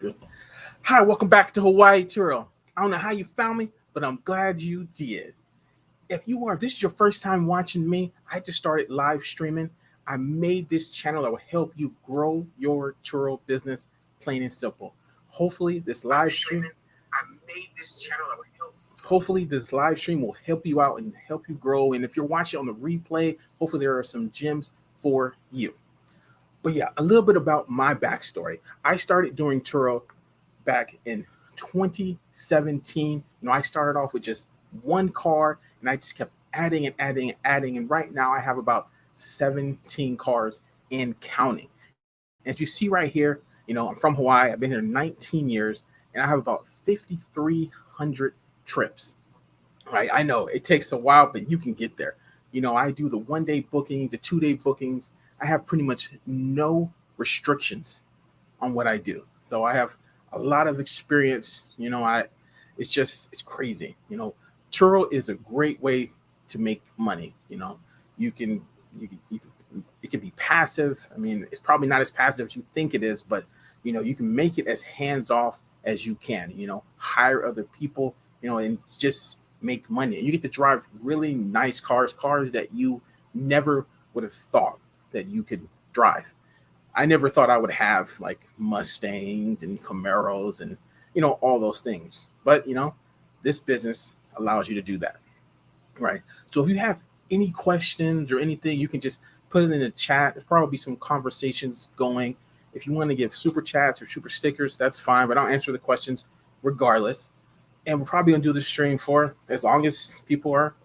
Good. Hi, welcome back to Hawaii Turo. I don't know how you found me, but I'm glad you did. If this is your first time watching me, I just started live streaming. I made this channel that will help you grow your Turo business, plain and simple. Hopefully, this live stream. I made this channel that will help. Hopefully, this live stream will help you out and help you grow. And if you're watching on the replay, hopefully there are some gems for you. But yeah, a little bit about my backstory. I started doing Turo back in 2017. I started off with just one car and I just kept adding and adding and adding. And right now I have about 17 cars and counting. As you see right here, I'm from Hawaii. I've been here 19 years and I have about 5,300 trips. Right? I know it takes a while, but you can get there. I do the 1-day bookings, the 2-day bookings. I have pretty much no restrictions on what I do. So I have a lot of experience. It's crazy. Turo is a great way to make money. You can it can be passive. I mean, it's probably not as passive as you think it is, but you can make it as hands off as you can. Hire other people. And just make money. And you get to drive really nice cars that you never would have thought that you could drive. I never thought I would have like Mustangs and Camaros and, all those things. But, this business allows you to do that. Right. So if you have any questions or anything, you can just put it in the chat. There's probably some conversations going. If you want to give super chats or super stickers, that's fine. But I'll answer the questions regardless. And we're probably going to do this stream for as long as people are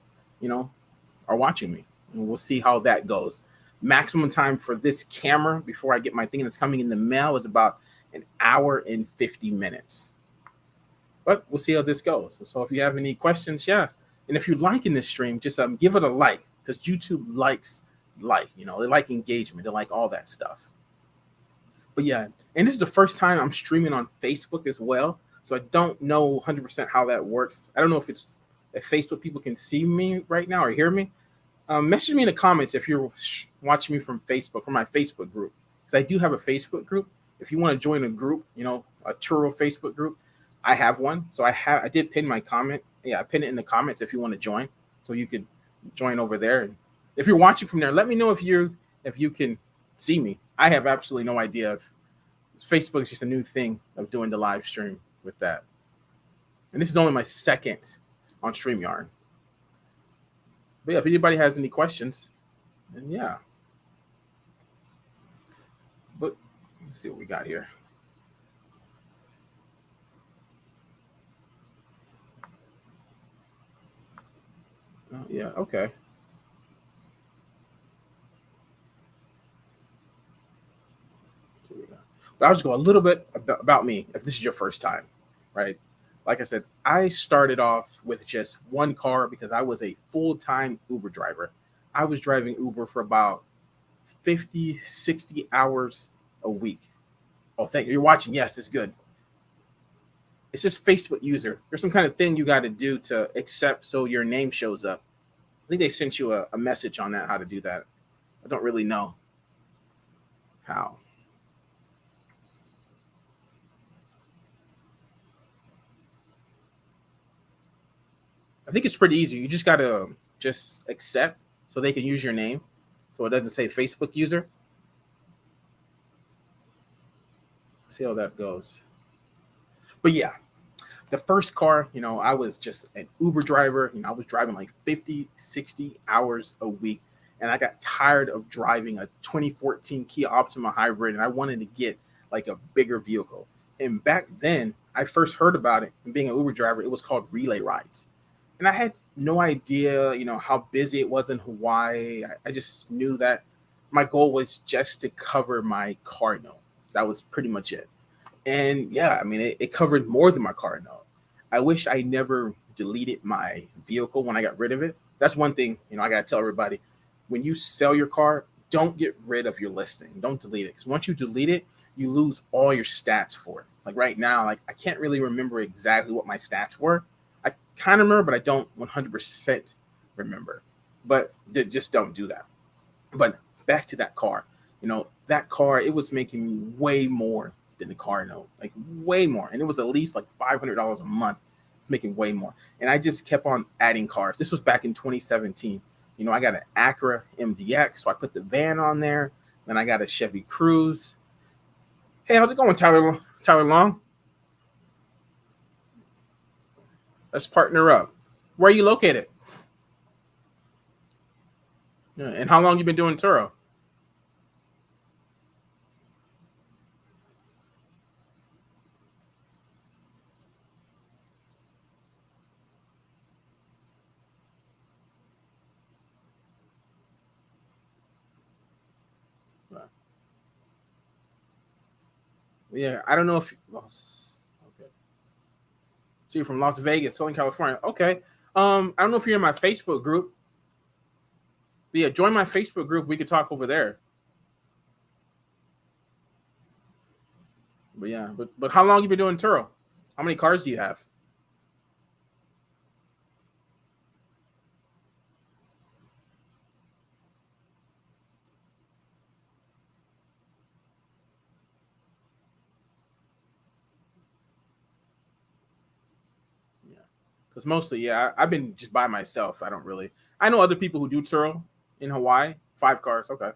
watching me. And we'll see how that goes. Maximum time for this camera before I get my thing that's coming in the mail is about an hour and 50 minutes. But we'll see how this goes. So if you have any questions, yeah. And if you're liking this stream, just give it a like, because YouTube likes they like engagement. They like all that stuff. But yeah, and this is the first time I'm streaming on Facebook as well. So I don't know 100% how that works. I don't know if Facebook people can see me right now or hear me. Message me in the comments if you're watching me from Facebook, from my Facebook group, because I do have a Facebook group. If you want to join a group, a Turo Facebook group, I have one. So I did pin my comment. Yeah, I pinned it in the comments if you want to join, so you could join over there. And if you're watching from there, let me know if you can see me. I have absolutely no idea if Facebook is just a new thing of doing the live stream with that. And this is only my second on StreamYard. But yeah, if anybody has any questions, then yeah. But let's see what we got here. Yeah, okay. But I'll just go a little bit about me if this is your first time, right? Like I said, I started off with just one car because I was a full-time Uber driver. I was driving Uber for about 50, 60 hours a week. Oh, thank you. You're watching. Yes, it's good. It's just Facebook user. There's some kind of thing you got to do to accept so your name shows up. I think they sent you a message on that, how to do that. I don't really know how. I think it's pretty easy. You just got to just accept so they can use your name. So it doesn't say Facebook user. See how that goes. But yeah, the first car, I was just an Uber driver. I was driving like 50, 60 hours a week. And I got tired of driving a 2014 Kia Optima hybrid. And I wanted to get like a bigger vehicle. And back then, I first heard about it. And being an Uber driver, it was called relay rides. And I had no idea, how busy it was in Hawaii. I just knew that my goal was just to cover my car note. That was pretty much it. And yeah, I mean, it covered more than my car note. I wish I never deleted my vehicle when I got rid of it. That's one thing, I got to tell everybody. When you sell your car, don't get rid of your listing. Don't delete it. Because once you delete it, you lose all your stats for it. Like right now, I can't really remember exactly what my stats were. I kind of remember, but I don't 100% remember. But just don't do that. But back to that car. That car, it was making me way more than the car note, like way more. And it was at least like $500 a month. It's making way more. And I just kept on adding cars. This was back in 2017. You know, I got an Acura MDX, so I put the van on there. Then I got a Chevy Cruze. Hey, how's it going, Tyler? Tyler Long? Let's partner up. Where are you located? Yeah, and how long you been doing Turo? Yeah, I don't know if okay. So you're from Las Vegas, Southern California. Okay. I don't know if you're in my Facebook group. But yeah, join my Facebook group. We could talk over there. But yeah, but how long you been doing Turo? How many cars do you have? Yeah, because mostly, yeah, I've been just by myself. I don't really. I know other people who do Turo in Hawaii. 5 cars. Okay.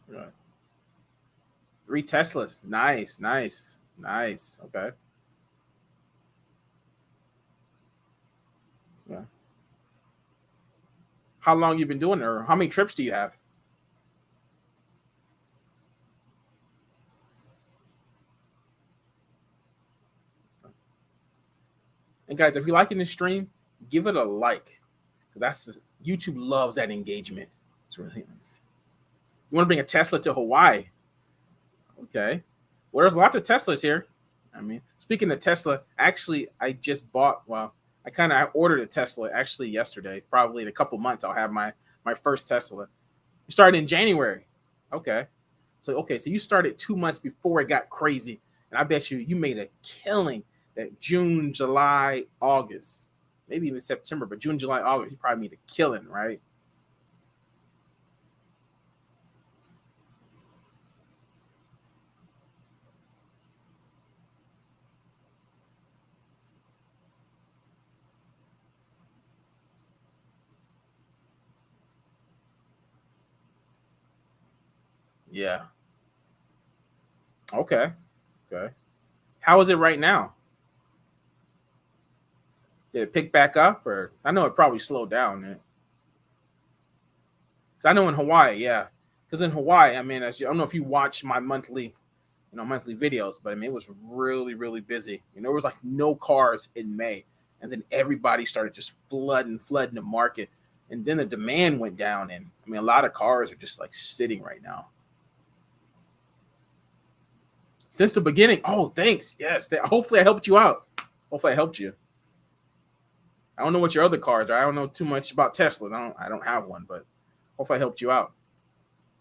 Right. 3 Teslas. Nice, nice, nice. Okay. Yeah. How long you been doing it, or how many trips do you have? And guys, if you're liking this stream, give it a like. That's YouTube loves that engagement. It's really nice. You want to bring a Tesla to Hawaii? Okay. Well, there's lots of Teslas here. I mean, speaking of Tesla, actually, I just bought. Well, I ordered a Tesla actually yesterday. Probably in a couple months, I'll have my first Tesla. You started in January. Okay. So you started 2 months before it got crazy, and I bet you made a killing that June, July, August, maybe even September, but June, July, August, you probably made a killing, right? Yeah. Okay. Okay. How is it right now? Did it pick back up, or I know it probably slowed down. I know in Hawaii, yeah, because in Hawaii, I mean, I don't know if you watch my monthly videos, but I mean, it was really, really busy. There was like no cars in May, and then everybody started just flooding the market, and then the demand went down, and I mean, a lot of cars are just like sitting right now since the beginning. Oh, thanks. Yes, hopefully I helped you out. Hopefully I helped you. I don't know what your other cars are. I don't know too much about Teslas. I don't have one, but hopefully I helped you out.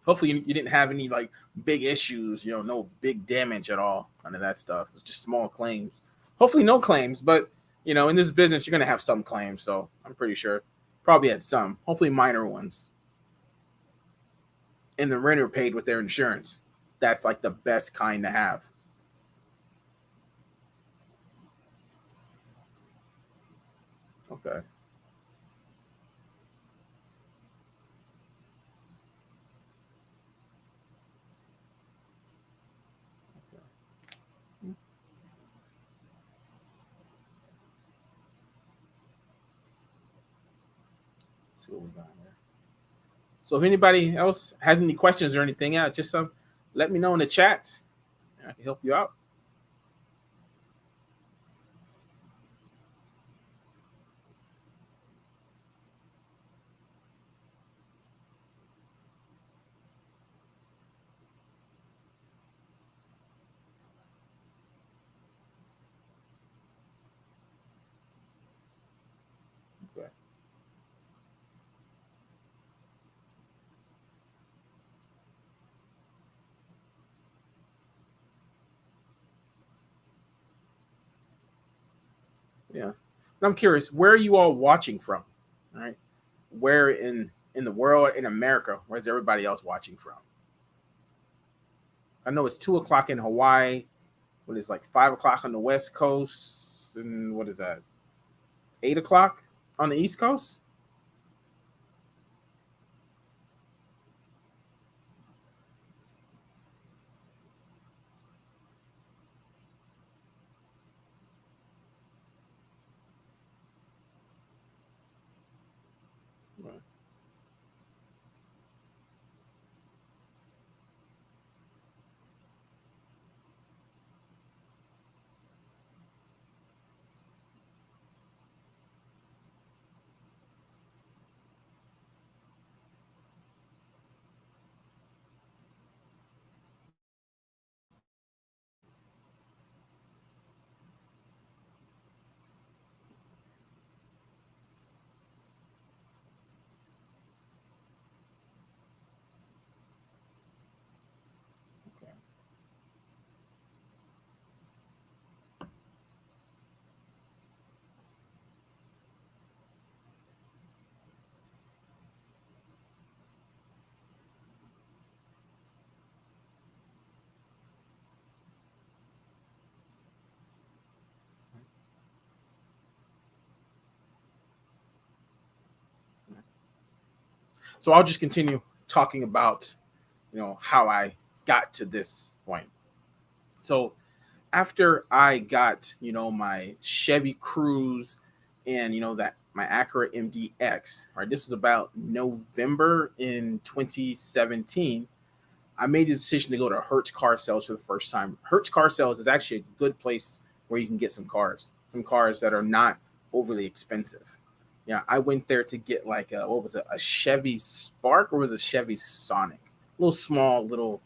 Hopefully you didn't have any like big issues, no big damage at all. None of that stuff. It's just small claims. Hopefully no claims, but in this business you're gonna have some claims, so I'm pretty sure probably had some. Hopefully minor ones. And the renter paid with their insurance. That's like the best kind to have. Okay. Okay. Let's see what we got here. So if anybody else has any questions or anything, just let me know in the chat, and I can help you out. Okay. Yeah. And I'm curious, where are you all watching from? All right. Where in the world, in America, where's everybody else watching from? I know it's 2 o'clock in Hawaii. What is like 5 o'clock on the West Coast, and what is that? 8 o'clock on the East Coast. Right. Okay. So I'll just continue talking about how I got to this point. So after I got my Chevy Cruze and that my Acura MDX, right? This was about November in 2017. I made the decision to go to Hertz Car Sales for the first time. Hertz Car Sales is actually a good place where you can get some cars that are not overly expensive. Yeah, I went there to get like what was it, a Chevy Spark or was it a Chevy Sonic? A little small, little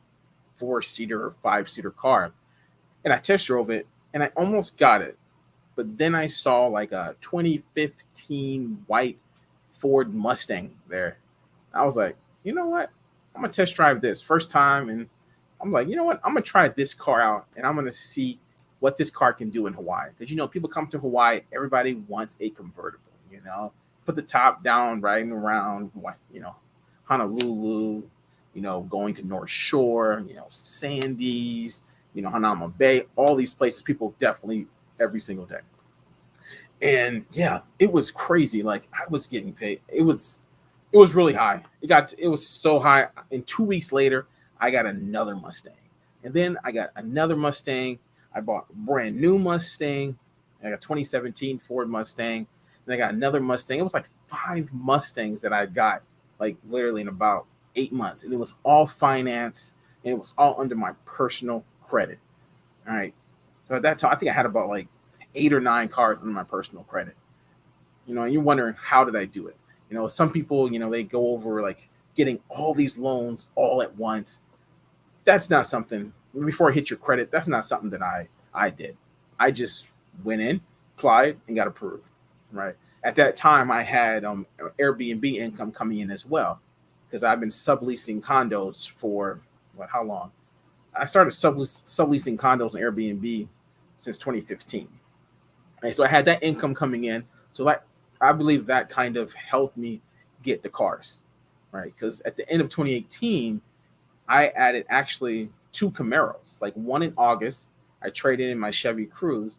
4-seater or 5-seater car. And I test drove it and I almost got it. But then I saw like a 2015 white Ford Mustang there. I was like, you know what? I'm gonna test drive this first time, and I'm like, you know what? I'm gonna try this car out, and I'm gonna see what this car can do in Hawaii. Because people come to Hawaii, everybody wants a convertible. Put the top down, riding around, Honolulu, going to North Shore, Sandies, Hanama Bay, all these places. People definitely every single day. And yeah, it was crazy. Like I was getting paid. It was really high. It was so high. And 2 weeks later, I got another Mustang. And then I got another Mustang. I bought a brand new Mustang. I got 2017 Ford Mustang. Then I got another Mustang. It was like 5 Mustangs that I got like literally in about 8 months. And it was all financed and it was all under my personal credit. All right. So at that time, I think I had about like 8 or 9 cars under my personal credit. And you're wondering, how did I do it? Some people, they go over like getting all these loans all at once. That's not something, before I hit your credit, that's not something that I did. I just went in, applied, and got approved. Right. At that time, I had Airbnb income coming in as well because I've been subleasing condos for how long? I started subleasing condos on Airbnb since 2015. And so I had that income coming in. So that I believe that kind of helped me get the cars, right? Because at the end of 2018, I added actually 2 Camaros, like one in August. I traded in my Chevy Cruze,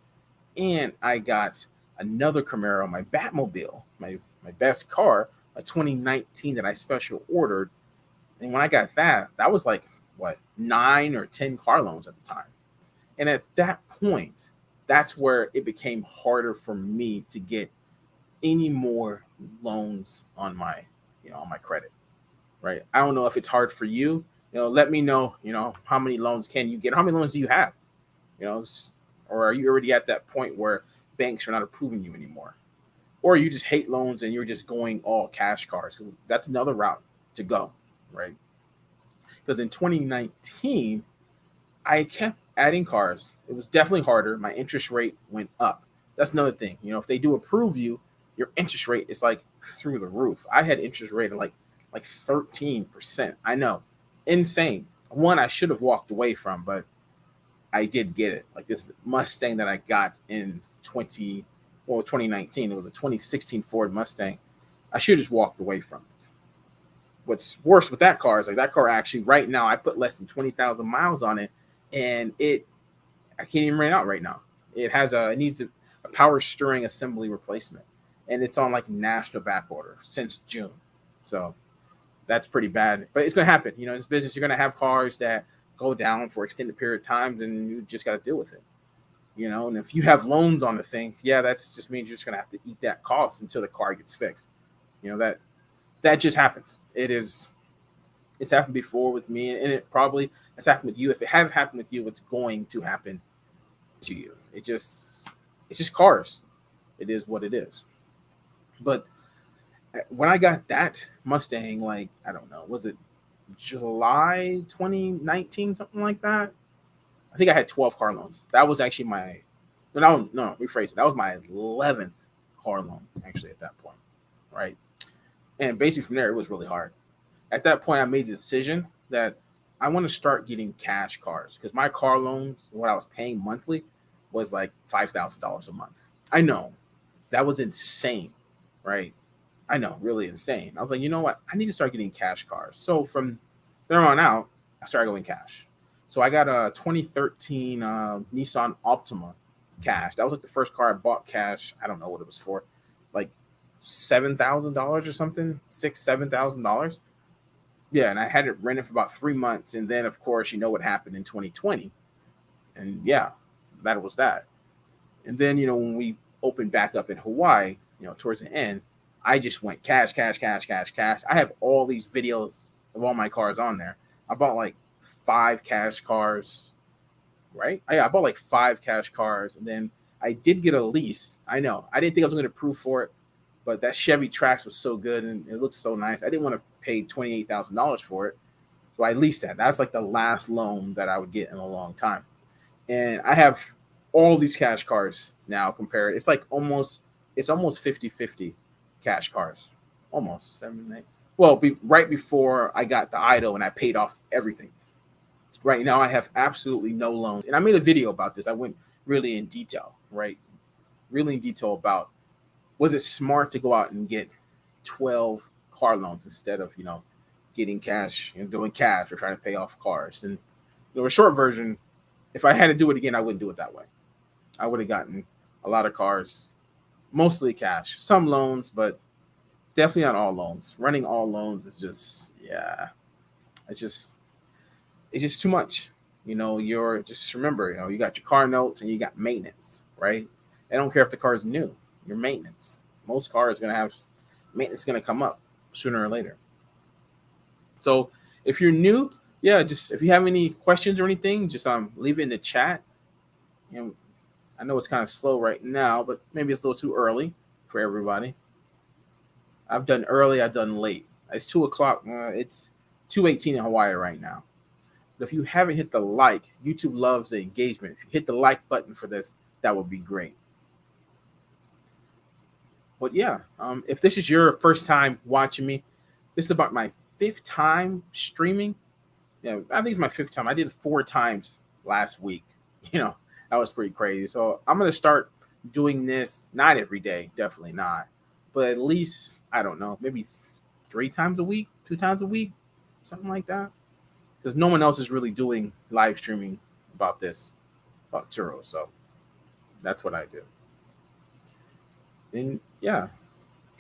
and I got another Camaro, my Batmobile, my best car, a 2019 that I special ordered. And when I got that, that was like 9 or 10 car loans at the time. And at that point, that's where it became harder for me to get any more loans on my credit, right? I don't know if it's hard for you. Let me know, how many loans can you get? How many loans do you have? Or are you already at that point where banks are not approving you anymore? Or you just hate loans and you're just going all cash cars? Because that's another route to go, right? Because in 2019, I kept adding cars. It was definitely harder. My interest rate went up. That's another thing. If they do approve you, your interest rate is like through the roof. I had interest rate of like 13%. I know. Insane. One I should have walked away from, but I did get it. Like this Mustang that I got in 2019. It was a 2016 Ford Mustang. I should have just walked away from it. what's worse with that car is like that car actually right now I put less than 20,000 miles on it, and I can't even run it out right now. It needs a power steering assembly replacement, and it's on like national back order since June. So that's pretty bad. But it's gonna happen. You know, in this business, you're gonna have cars that go down for extended period of times, and you just got to deal with it. You know, and if you have loans on the thing, yeah, that's just means you're just gonna have to eat that cost until the car gets fixed. You know that just happens. It's happened before with me, and it probably has happened with you. If it hasn't happened with you, it's going to happen to you. It's just cars. It is what it is. But when I got that Mustang, like I don't know, was it July 2019, something like that? I think I had 12 car loans. That was actually my no, rephrase it. That was my 11th car loan actually at that point, right? And basically from there, it was really hard. At that point, I made the decision that I want to start getting cash cars because my car loans, what I was paying monthly, was like $5,000 a month. I know that was insane, right? I know, really insane. I was like, you know what? I need to start getting cash cars. So from there on out, I started going cash. So I got a 2013 Nissan Optima cash. That was like the first car I bought cash. I don't know what it was for, like $7,000 or something, $7,000. Yeah, and I had it rented for about 3 months, and then of course you know what happened in 2020, and yeah, that was that. And then when we opened back up in Hawaii, towards the end, I just went cash, cash, cash, cash, cash. I have all these videos of all my cars on there. I bought like 5 cash cars, right? I bought like 5 cash cars, and then I did get a lease. I know I didn't think I was going to prove for it, but that Chevy Trax was so good and it looked so nice. I didn't want to pay $28,000 for it, so I leased that. That's like the last loan that I would get in a long time, and I have all these cash cars now compared. It's like almost 50-50 cash cars, almost 7, 8. Well, right before I got the Ido and I paid off everything. Right now, I have absolutely no loans, and I made a video about this. I went really in detail, right? Really in detail about was it smart to go out and get 12 car loans instead of getting cash and doing cash or trying to pay off cars. And a short version, if I had to do it again, I wouldn't do it that way. I would have gotten a lot of cars, mostly cash, some loans, but definitely not all loans. Running all loans is just, yeah, it's just too much. You're just remember, you got your car notes and you got maintenance, right? I don't care if the car is new, your maintenance. Most cars going to have maintenance going to come up sooner or later. So if you're new, yeah, just if you have any questions or anything, just leave it in the chat. I know it's kind of slow right now, but maybe it's a little too early for everybody. I've done early, I've done late. It's 2 o'clock. It's 2:18 in Hawaii right now. But if you haven't hit the like, YouTube loves the engagement. If you hit the like button for this, that would be great. But yeah, if this is your first time watching me, this is about my 5th time streaming. Yeah, I think it's my 5th time. I did it 4 times last week. That was pretty crazy. So I'm gonna start doing this not every day, definitely not, but at least I don't know, maybe 3 times a week, 2 times a week, something like that. Because no one else is really doing live streaming about Turo. So that's what I do. And yeah,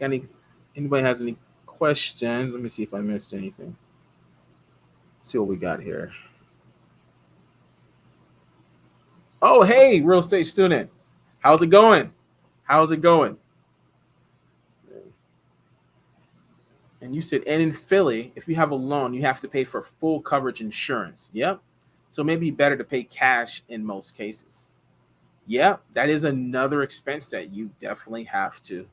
anybody has any questions? Let me see if I missed anything. Let's see what we got here. Oh, hey, real estate student. How's it going? How's it going? And you said, and in Philly, if you have a loan, you have to pay for full coverage insurance. Yep. So maybe better to pay cash in most cases. Yeah, that is another expense that you definitely have to,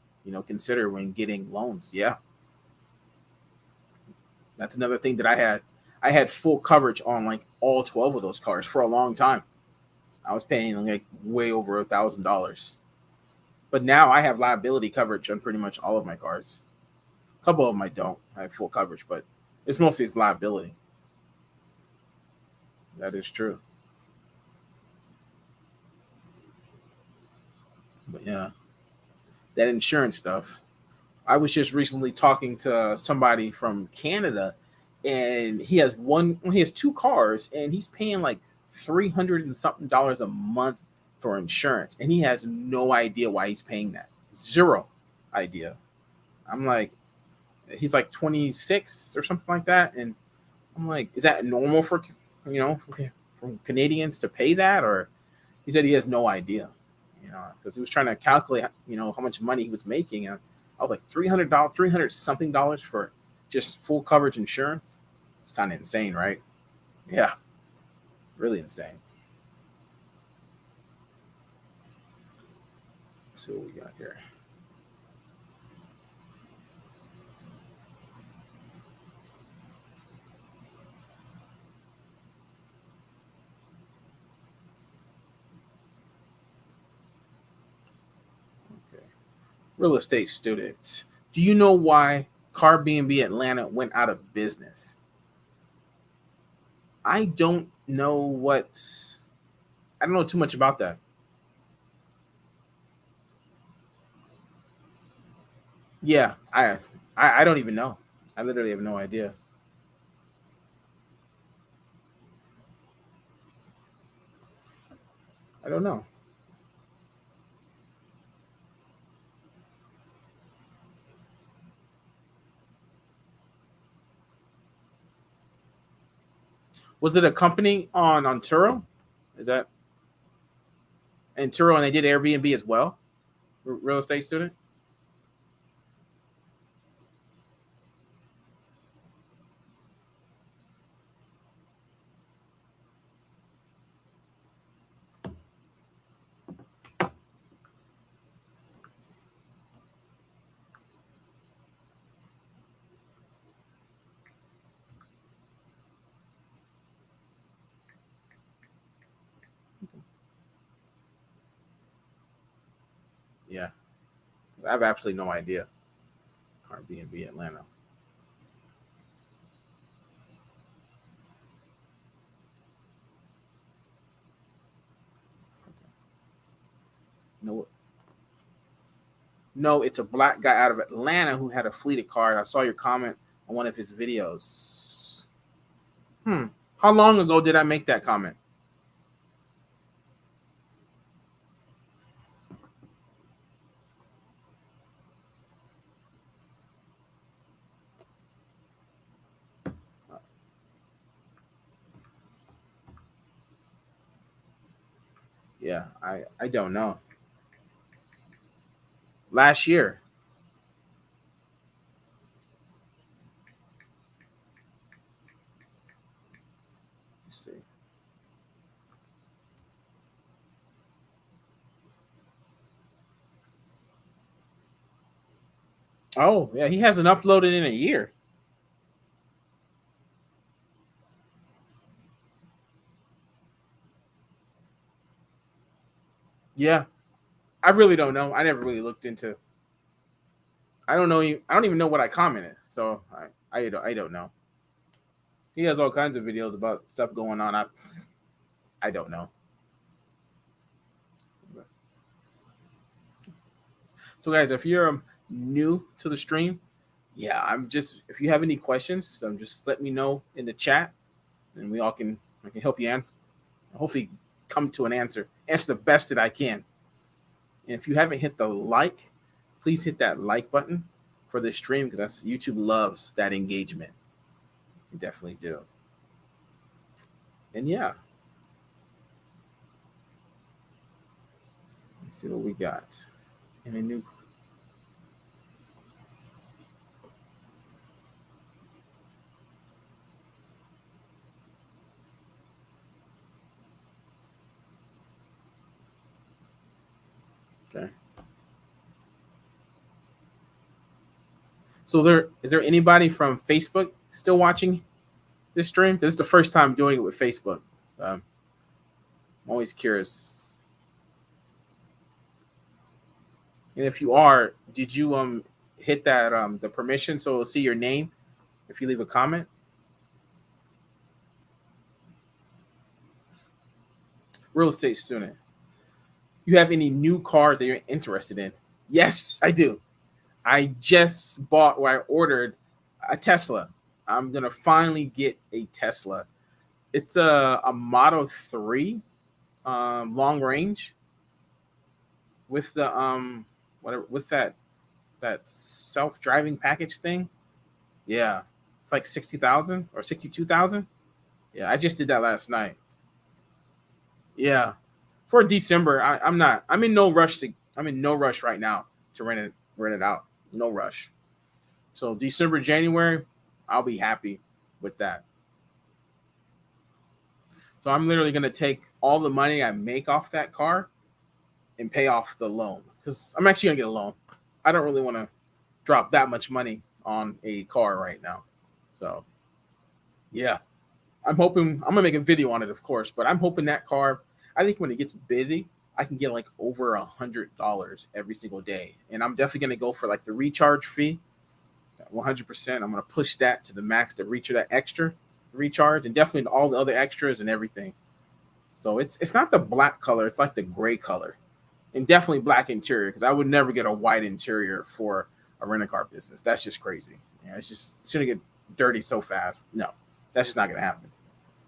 consider when getting loans. Yeah. That's another thing that I had. I had full coverage on like all 12 of those cars for a long time. I was paying like way over $1,000. But now I have liability coverage on pretty much all of my cars. A couple of them I don't. I have full coverage, but it's mostly liability. That is true. But yeah, that insurance stuff. I was just recently talking to somebody from Canada, and he has two cars, and he's paying like 300 and something dollars a month for insurance, and he has no idea why he's paying that. Zero idea. I'm like, he's like 26 or something like that, and I'm like, is that normal for from Canadians to pay that? Or he said he has no idea, because he was trying to calculate, how much money he was making, and I was like $300, 300 something dollars for just full coverage insurance. It's kind of insane, right? Yeah, really insane. Let's see what we got here. Okay, real estate student. Do you know why Car B&B Atlanta went out of business? I don't know what. I don't know too much about that. Yeah, I don't even know. I literally have no idea. I don't know. Was it a company on Turo? Is that and Turo, and they did Airbnb as well? Real estate student. Yeah, I have absolutely no idea. Airbnb Atlanta. No, no, it's a black guy out of Atlanta who had a fleet of cars. I saw your comment on one of his videos. Hmm. How long ago did I make that comment? Yeah, I don't know. Last year. Let's see. Oh yeah, he hasn't uploaded in a year. Yeah, I really don't know. I never really looked into. I don't know. I don't even know what I commented. So I don't know. He has all kinds of videos about stuff going on. I don't know. So guys, if you're new to the stream, yeah, I'm just if you have any questions, just let me know in the chat, and we all can I can help you answer. Hopefully, come to an answer the best that I can. And if you haven't hit the like, please hit that like button for this stream because that's YouTube loves that engagement. You definitely do. And yeah, let's see what we got. And a new. Okay. So there is there anybody from Facebook still watching this stream? This is the first time doing it with Facebook. I'm always curious. And if you are, did you hit that the permission so it'll see your name if you leave a comment? Real estate student. You have any new cars that you're interested in? Yes, I do. I just bought or I ordered a Tesla. I'm gonna finally get a Tesla. It's a Model 3 long range with the whatever with that self-driving package thing. Yeah. It's like 60,000 or 62,000. Yeah, I just did that last night. Yeah. For December, I'm not. I'm in no rush to. I'm in no rush right now to rent it out. No rush. So December, January, I'll be happy with that. So I'm literally gonna take all the money I make off that car and pay off the loan because I'm actually gonna get a loan. I don't really want to drop that much money on a car right now. So yeah, I'm hoping I'm gonna make a video on it, of course, but I'm hoping that car. I think when it gets busy, I can get like over $100 every single day, and I'm definitely gonna go for like the recharge fee, 100%. I'm gonna push that to the max to reach that extra recharge, and definitely all the other extras and everything. So it's not the black color; it's like the gray color, and definitely black interior because I would never get a white interior for a rent a car business. That's just crazy. Yeah, it's gonna get dirty so fast. No, that's just not gonna happen.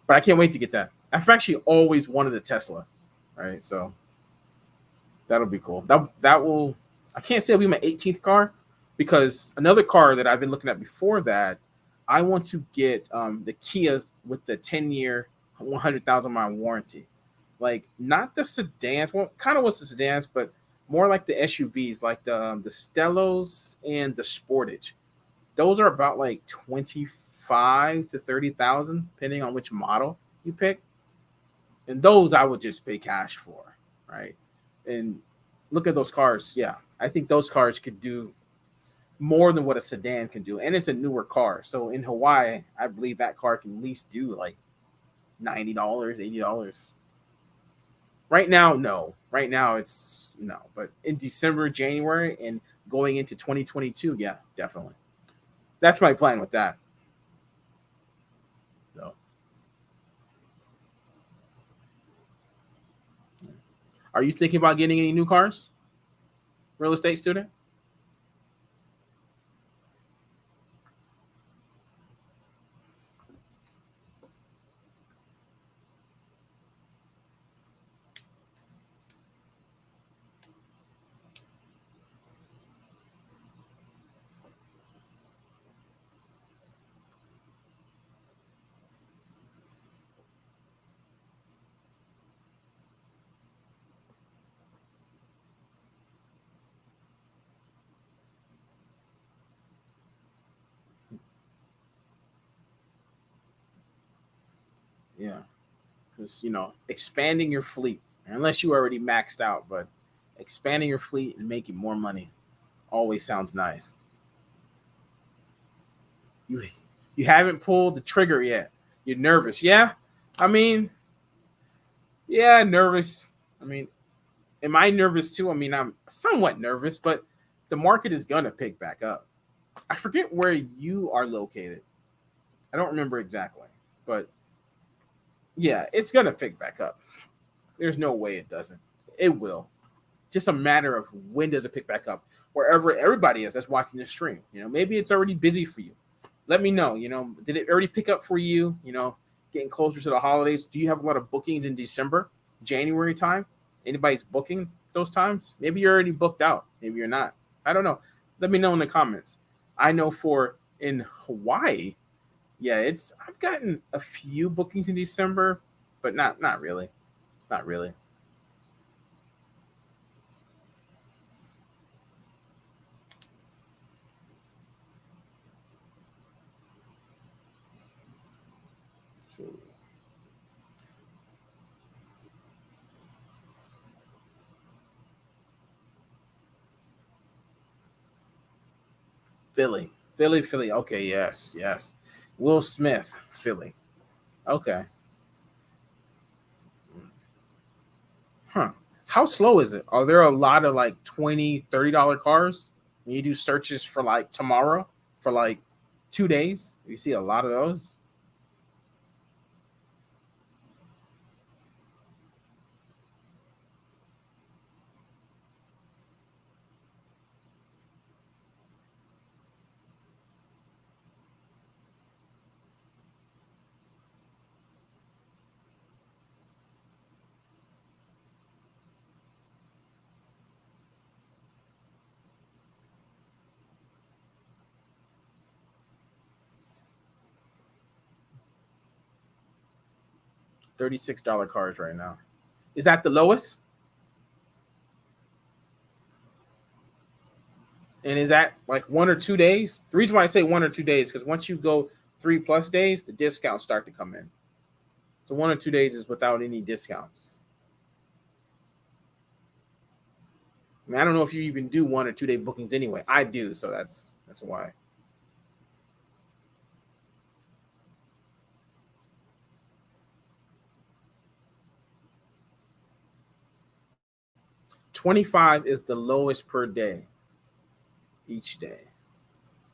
But I can't wait to get that. I've actually always wanted a Tesla, right? So that'll be cool. That will. I can't say it'll be my 18th car because another car that I've been looking at before that, I want to get the Kias with the 10-year, 100,000 mile warranty. Like not the sedans. Well, kind of was the sedans, but more like the SUVs, like the Stellos and the Sportage. Those are about like 25 to 30,000, depending on which model you pick. And those I would just pay cash for, right? And look at those cars. Yeah, I think those cars could do more than what a sedan can do, and it's a newer car. So in Hawaii, I believe that car can at least do like $90, $80. Right now, no. Right now, it's no. But in December, January, and going into 2022, yeah, definitely. That's my plan with that. So, are you thinking about getting any new cars? Real estate student? Yeah, because expanding your fleet, unless you already maxed out, but expanding your fleet and making more money always sounds nice. You you haven't pulled the trigger yet. You're nervous, yeah. I mean, yeah, nervous. I mean, am I nervous too? I mean, I'm somewhat nervous, but the market is gonna pick back up. I forget where you are located. I don't remember exactly, but yeah, it's gonna pick back up. There's no way it doesn't. It will. Just a matter of when does it pick back up. Wherever everybody is that's watching this stream, maybe it's already busy for you. Let me know. Did it already pick up for you? Getting closer to the holidays. Do you have a lot of bookings in December, January time? Anybody's booking those times? Maybe you're already booked out. Maybe you're not. I don't know. Let me know in the comments. I know for in Hawaii, yeah, I've gotten a few bookings in December, but not really. Not really. So Philly. Philly, Philly. Okay, yes, yes. Will Smith, Philly. Okay. Huh. How slow is it? Are there a lot of like 20, $30 cars? When you do searches for like tomorrow for like 2 days, you see a lot of those. $36 cars right now. Is that the lowest? And is that like 1 or 2 days? The reason why I say 1 or 2 days, because once you go 3+ days, the discounts start to come in. So 1 or 2 days is without any discounts. I mean, I don't know if you even do 1 or 2 day bookings anyway. I do, so that's why. $25 is the lowest per day, each day.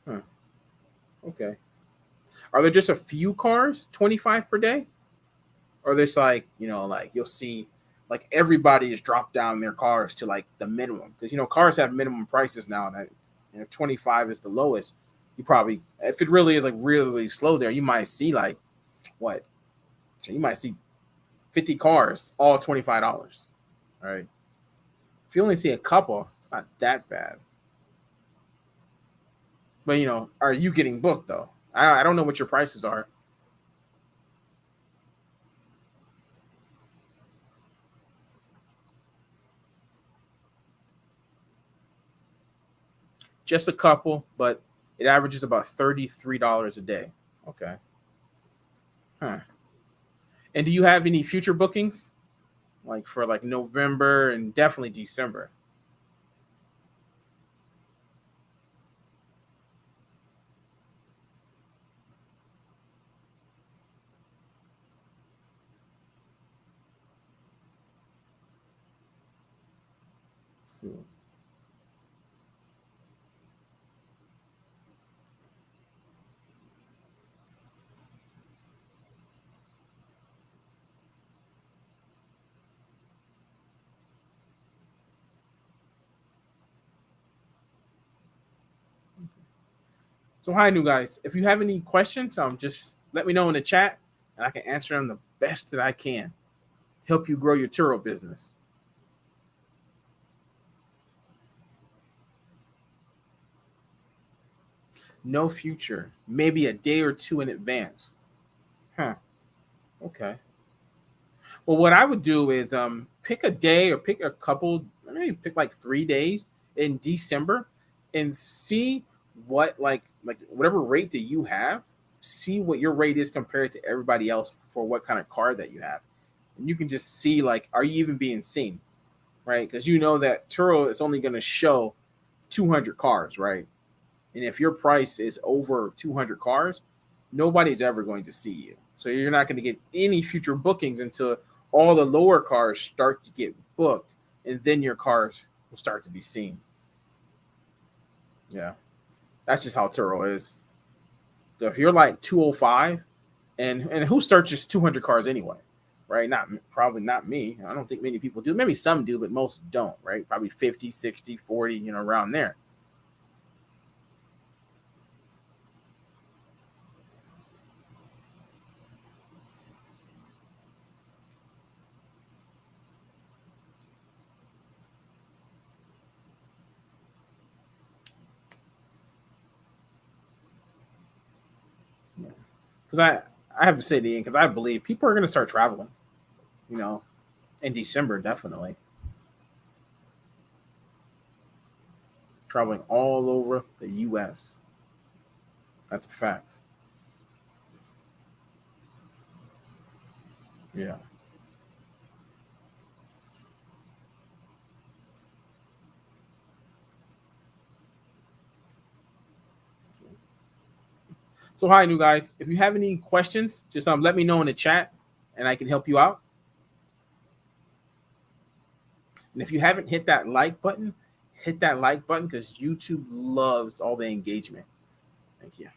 Huh. Okay. Are there just a few cars, 25 per day? Or there's like, like you'll see like everybody has dropped down their cars to like the minimum. Because cars have minimum prices now, and if 25 is the lowest, you probably, if it really is like really, really slow there, you might see like what? You might see 50 cars, all $25. Right. If you only see a couple, it's not that bad. But are you getting booked though? I don't know what your prices are. Just a couple, but it averages about $33 a day. Okay. Huh. And do you have any future bookings? Like for like November and definitely December? So, so hi, new guys. If you have any questions, just let me know in the chat, and I can answer them the best that I can. Help you grow your Turo business. No future, maybe a day or two in advance. Huh. Okay. Well, what I would do is pick a day or pick a couple, maybe pick like 3 days in December, and see what like whatever rate that you have, see what your rate is compared to everybody else for what kind of car that you have. And you can just see like, are you even being seen? Right? Because you know that Turo is only going to show 200 cars, right? And if your price is over 200 cars, nobody's ever going to see you. So you're not going to get any future bookings until all the lower cars start to get booked, and then your cars will start to be seen. Yeah, that's just how Turo is. So if you're like 205, and who searches 200 cars anyway, right? Not probably not me. I don't think many people do. Maybe some do, but most don't, right? Probably 50, 60, 40, around there. Because I have to say the end, because I believe people are going to start traveling, you know, in December, definitely traveling all over the U.S. That's a fact. Yeah. So hi, new guys. If you have any questions, just let me know in the chat, and I can help you out. And if you haven't hit that like button because YouTube loves all the engagement. Thank you.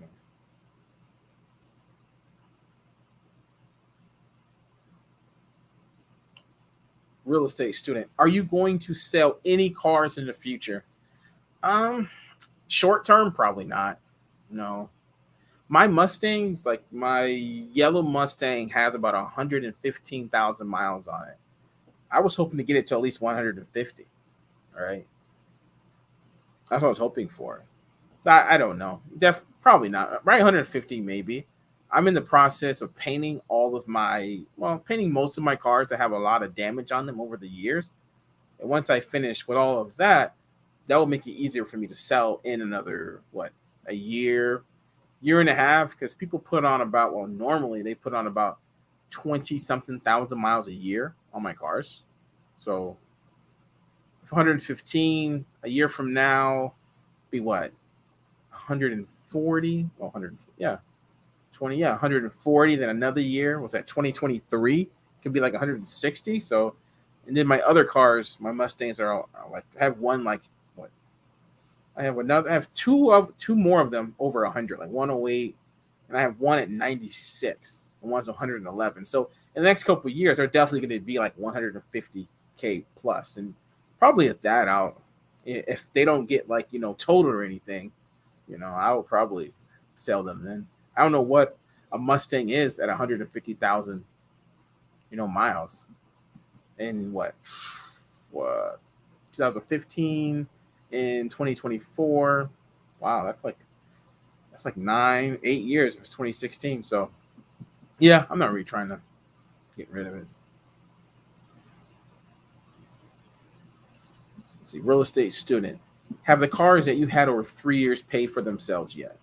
Okay. Real estate student. Are you going to sell any cars in the future? Um, Short term, probably not. No. My Mustangs, like my yellow Mustang, has about 115,000 miles on it. I was hoping to get it to at least 150. All right. That's what I was hoping for. So I don't know. Probably not. Right, 150 maybe. I'm in the process of painting painting most of my cars that have a lot of damage on them over the years. And once I finish with all of that, that will make it easier for me to sell in another a year and a half. Because people put on normally they put on about 20 something thousand miles a year on my cars. So 115 a year from now be what 140, well, 100, yeah, 20, yeah, 140. Then another year was that 2023 could be like 160. So, and then my other cars, my Mustangs are like I have one like what I have two more of them over 100, like 108, and I have one at 96, and one's 111. So in the next couple of years, they're definitely going to be like 150K plus, and probably at that out if they don't get like totaled or anything, I will probably sell them then. I don't know what a Mustang is at 150,000 miles in what 2015 in 2024. Wow, that's like 8 years. It was 2016. So yeah, I'm not really trying to get rid of it. Let's see, real estate student. Have the cars that you had over 3 years paid for themselves yet?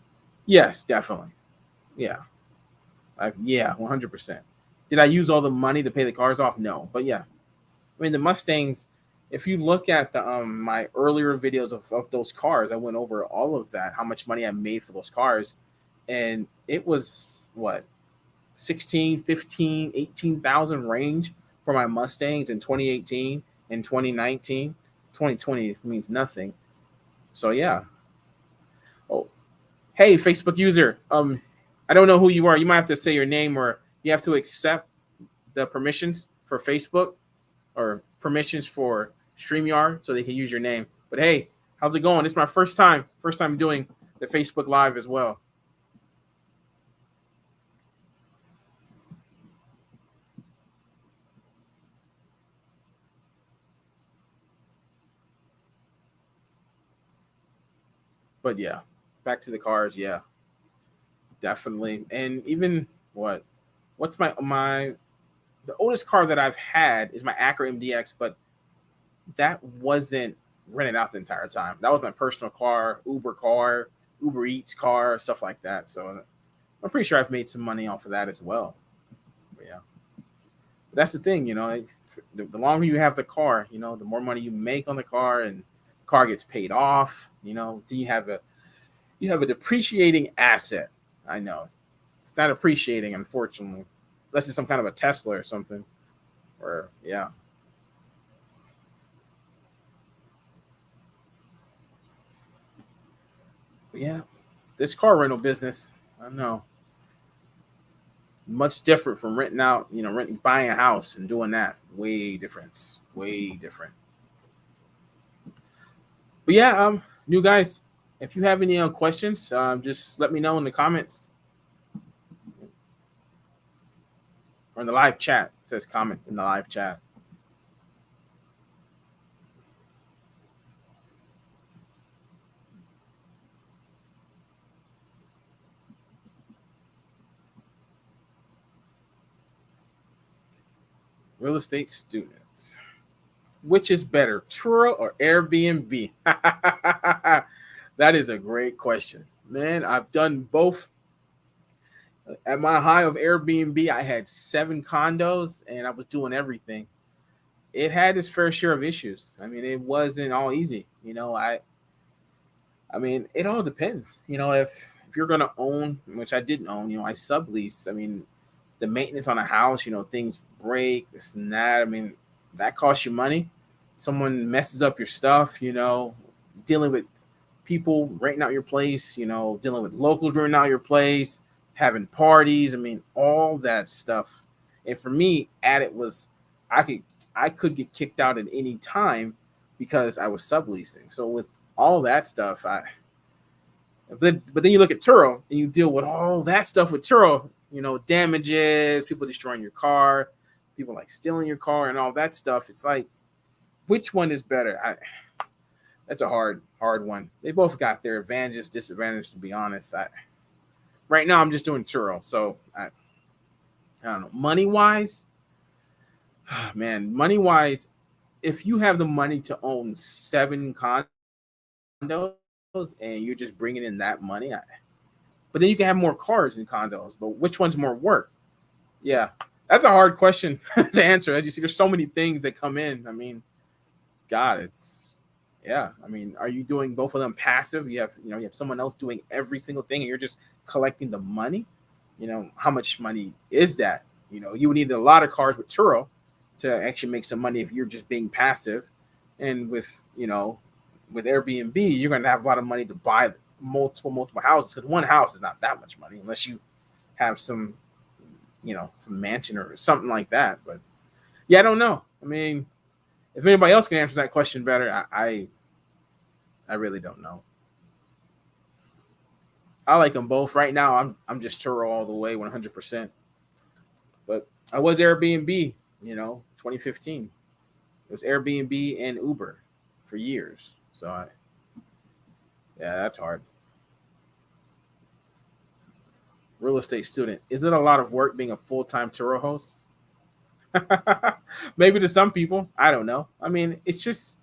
Yes, definitely. Yeah, 100%. Did I use all the money to pay the cars off? No, but yeah, I mean the Mustangs. If you look at the my earlier videos of those cars, I went over all of that, how much money I made for those cars, and it was what 16, 15, 18,000 range for my Mustangs in 2018 and 2019. 2020 means nothing. So yeah. Oh, hey, Facebook user. I don't know who you are. You might have to say your name, or you have to accept the permissions for Facebook or permissions for StreamYard so they can use your name. But hey, how's it going? It's my first time doing the Facebook Live as well. But yeah, back to the cars. Yeah, definitely. And even what's the oldest car that I've had is my Acura MDX, but that wasn't rented out the entire time. That was my personal car, Uber Eats car, stuff like that. So I'm pretty sure I've made some money off of that as well. But yeah, but that's the thing, the longer you have the car, the more money you make on the car, and the car gets paid off. Then you have a depreciating asset. I know it's not appreciating, unfortunately, unless it's some kind of a Tesla or something. Or yeah, but yeah, this car rental business, I don't know, much different from renting out, buying a house and doing that. Way different, way different. But yeah, new guys, if you have any questions, just let me know in the comments or in the live chat. It says comments in the live chat. Real estate students. Which is better, Turo or Airbnb? That is a great question, man. I've done both. At my high of Airbnb, I had 7 condos and I was doing everything. It had its fair share of issues. I mean, it wasn't all easy. I mean, it all depends. If you're gonna own, which I didn't own, I sublease. I mean, the maintenance on a house, things break, this and that. I mean, that costs you money. Someone messes up your stuff, dealing with people renting out your place, dealing with locals renting out your place, having parties. I mean, all that stuff. And for me, at it was I could I could get kicked out at any time because I was subleasing. So with all that stuff, but then you look at Turo and you deal with all that stuff with Turo, damages, people destroying your car, people like stealing your car and all that stuff. It's like, which one is better? That's a hard one. They both got their advantages, disadvantages, to be honest. Right now I'm just doing Turo. So I don't know. Money wise, man, money wise, if you have the money to own 7 condos and you're just bringing in that money, but then you can have more cars in condos. But which one's more work? Yeah, that's a hard question to answer. As you see, there's so many things that come in. I mean, God, yeah. I mean, are you doing both of them passive? You have someone else doing every single thing, and you're just collecting the money. How much money is that? You would need a lot of cars with Turo to actually make some money if you're just being passive, and with Airbnb, you're going to have a lot of money to buy multiple houses, because one house is not that much money unless you have some mansion or something like that. But yeah, I don't know. I mean, if anybody else can answer that question better, I really don't know. I like them both. Right now, I'm just Turo all the way, 100%. But I was Airbnb, 2015. It was Airbnb and Uber for years. So yeah, that's hard. Real estate student. Is it a lot of work being a full-time Turo host? Maybe to some people. I don't know. It's just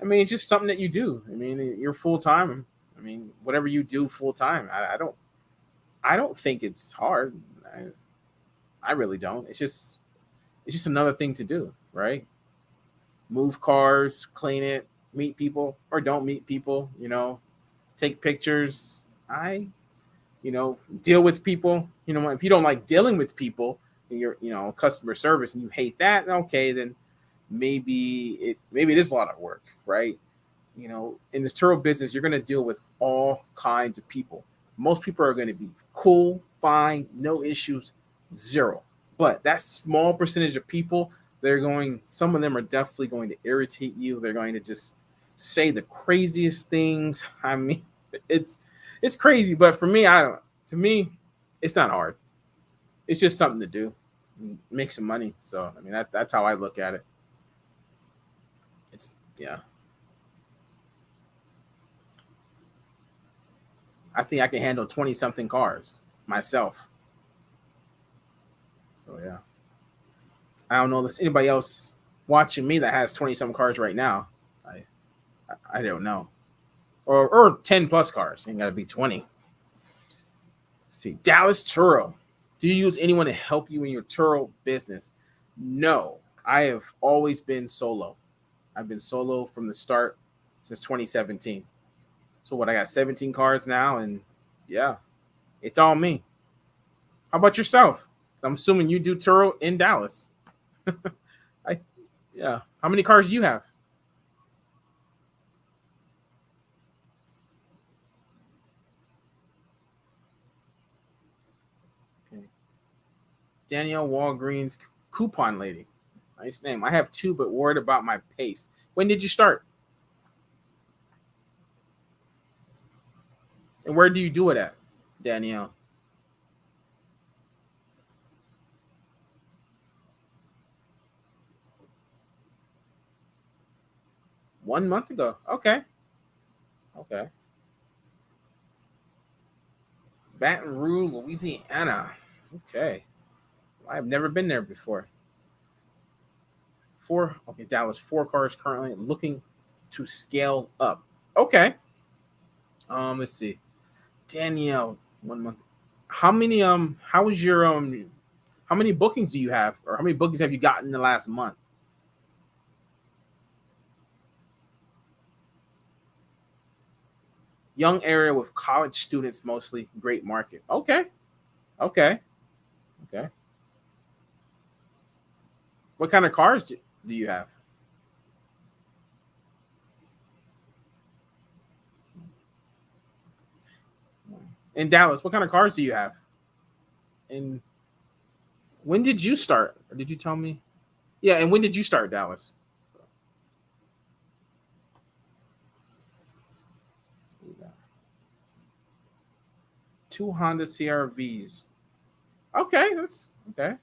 something that you do. I mean, you're full time. I mean, whatever you do full time. I don't think it's hard. I really don't. It's just another thing to do, right? Move cars, clean it, meet people, or don't meet people. Take pictures. Deal with people. If you don't like dealing with people, and you're customer service and you hate that, okay, then maybe it is a lot of work, right? In this Turo business, you're going to deal with all kinds of people. Most people are going to be cool, fine, no issues, zero. But that small percentage of people, some of them are definitely going to irritate you. They're going to just say the craziest things. I mean, it's crazy, but for me, to me, it's not hard. It's just something to do, make some money. So I mean, that's how I look at it. Yeah. I think I can handle 20 something cars myself. So yeah. I don't know if there's anybody else watching me that has 20 some cars right now. I don't know. Or 10 plus cars. Ain't gotta be 20. Let's see. Dallas Turo. Do you use anyone to help you in your Turo business? No. I have always been solo. I've been solo from the start since 2017. So what, I got 17 cars now, and yeah, it's all me. How about yourself? I'm assuming you do Turo in Dallas. I Yeah. How many cars do you have? Okay. Danielle Walgreens coupon lady. Nice name. I have two, but worried about my pace. When did you start? And where do you do it at, Danielle? 1 month ago. Okay. Okay. Baton Rouge, Louisiana. Okay. I've never been there before. Okay, Dallas, 4 cars currently, looking to scale up. Okay. Let's see. Danielle, 1 month. How many bookings do you have, or how many bookings have you gotten in the last month? Young area with college students mostly, great market. Okay. Okay. Okay. What kind of cars do you have? In Dallas, what kind of cars do you have? And when did you start? Or did you tell me? Yeah, and when did you start Dallas? Two Honda CRVs. Okay, that's okay.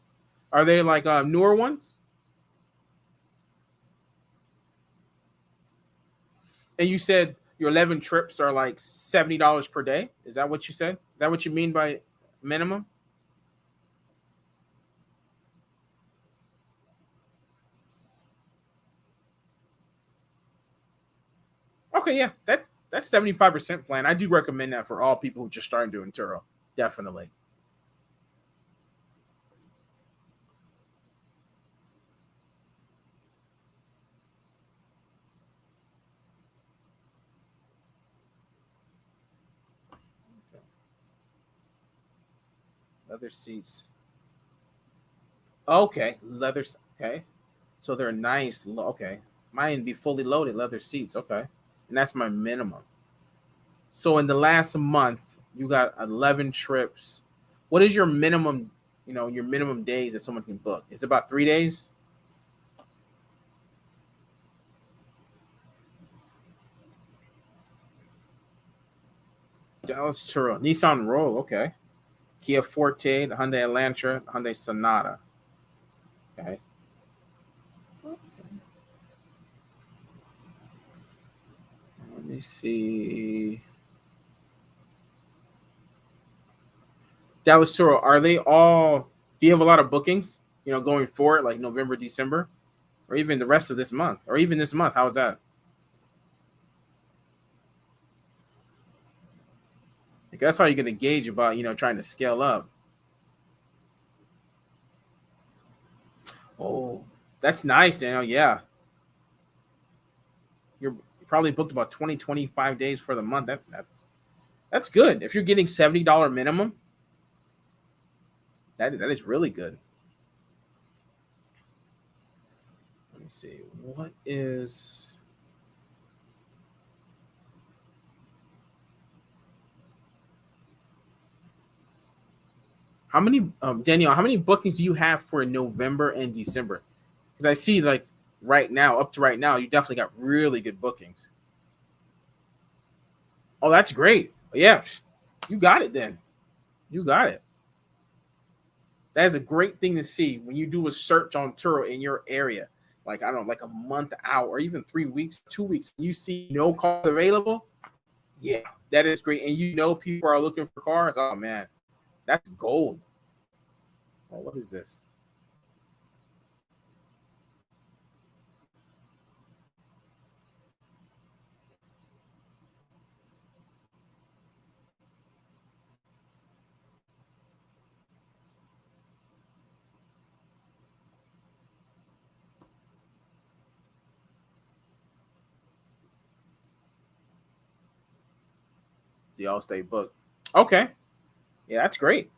Are they like newer ones? And you said your 11 trips are like $70 per day. Is that what you said? Is that what you mean by minimum? Okay, yeah, that's 75% plan. I do recommend that for all people who just starting doing Turo. Definitely. Leather seats. Okay, leather. Okay, so they're nice. Okay, mine be fully loaded leather seats. Okay, and that's my minimum. So in the last month, you got 11 trips. What is your minimum? You know, your minimum days that someone can book. It's about 3 days. Dallas Turo, Nissan Roll. Okay, Kia Forte, the Hyundai Elantra, the Hyundai Sonata. Okay, let me see. Dallas Turo, are they all? Do you have a lot of bookings? You know, going forward, like November, December, or even the rest of this month, or even this month. How's that? Like, that's how you're gonna gauge about trying to scale up. Oh, that's nice, Daniel. Yeah, you're probably booked about 20, 25 days for the month. That's good. If you're getting $70 minimum, that is really good. Let me see. What is how many Daniel? How many bookings do you have for November and December? Because I see like right now, up to right now, you definitely got really good bookings. Oh, that's great. Yeah, you got it then. You got it. That is a great thing to see when you do a search on Turo in your area. Like, I don't know, like a month out or even 3 weeks, 2 weeks, you see no cars available. Yeah, that is great. And people are looking for cars. Oh man, that's gold. Oh, what is this? The All State book. Okay. Yeah, that's great.